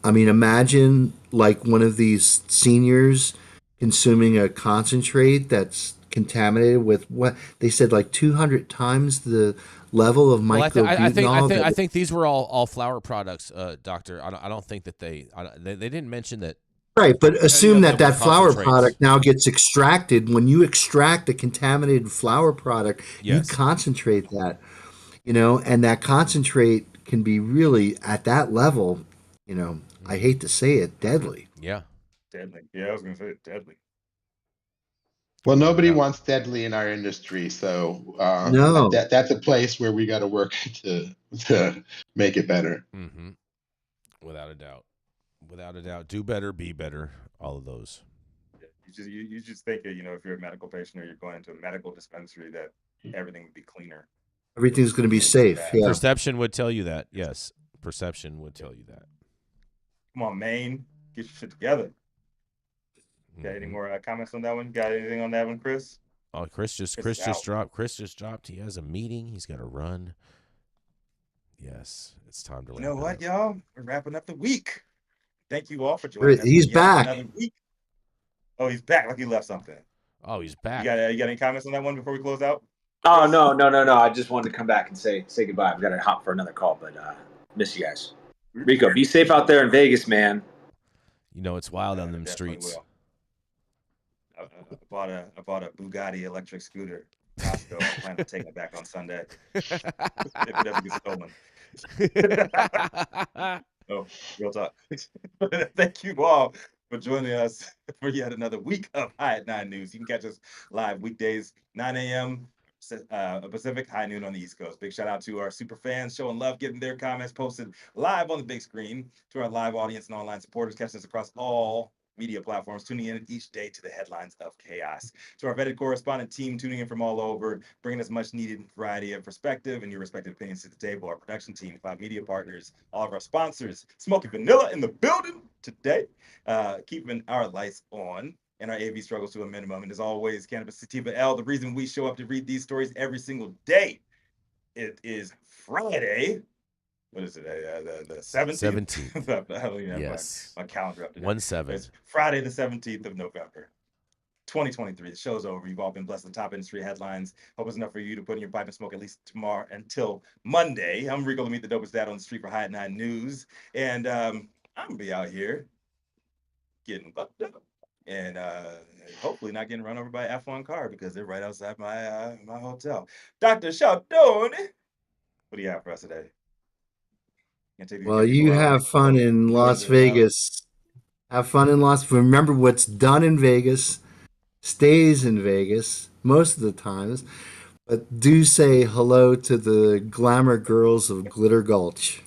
I mean, imagine like one of these seniors consuming a concentrate that's contaminated with what they said, like 200 times the level of microbutanol. I think these were all flower products, Doctor. I don't think that they didn't mention that. Right, but assume that flower product now gets extracted. When you extract a contaminated flower product, you concentrate that, and that concentrate can be really at that level, I hate to say it, deadly. Yeah. Deadly. Yeah, I was going to say it, deadly. Well, nobody wants deadly in our industry, so no. That's a place where we got to work to make it better. Without a doubt. Do better, be better. All of those. You just think that, if you're a medical patient or you're going into a medical dispensary, that everything would be cleaner. Everything's going to be safe. Yeah. Perception would tell you that. Yes, perception would tell you that. Come on, Maine, get your shit together. Got any more comments on that one? Got anything on that one, Chris? Oh, Chris just dropped. Chris just dropped. He has a meeting. He's got to run. Yes, it's time to wrap. You know what, y'all? We're wrapping up the week. Thank you all for joining us. He's back. Another week. Oh, he's back. Like he left something. Oh, he's back. You got any comments on that one before we close out? Oh, no. I just wanted to come back and say goodbye. I've got to hop for another call, but miss you guys. Rico, be safe out there in Vegas, man. You know, it's wild on them streets. I bought a Bugatti electric scooter. Costco. I plan to take it back on Sunday. If it ever gets stolen. Oh, real talk. Thank you all for joining us for yet another week of High at 9 News. You can catch us live weekdays, 9 a.m. Pacific, high noon on the East Coast. Big shout out to our super fans showing love, getting their comments posted live on the big screen. To our live audience and online supporters catching us across all media platforms, tuning in each day to the headlines of chaos. To our vetted correspondent team tuning in from all over, bringing us much needed variety of perspective and your respective opinions to the table. Our production team, 5 media partners, all of our sponsors, Smoky Vanilla in the building today, keeping our lights on and our AV struggles to a minimum. And as always, Cannabis Sativa L, the reason we show up to read these stories every single day. It is Friday. What is it? The 17th. 17th. Yes. My calendar up to 1/7. It's Friday, the 17th of November, 2023. The show's over. You've all been blessed with top industry headlines. Hope it's enough for you to put in your pipe and smoke at least tomorrow until Monday. I'm Rico Lamitte, the dopest dad on the street for High at 9 News. And I'm going to be out here getting fucked up. And hopefully not getting run over by an F1 car because they're right outside my my hotel. Dr. Scialdone, what do you have for us today? Well, you have fun in Las Vegas. Have fun in Las Vegas. Remember, what's done in Vegas stays in Vegas most of the times. But do say hello to the glamour girls of Glitter Gulch.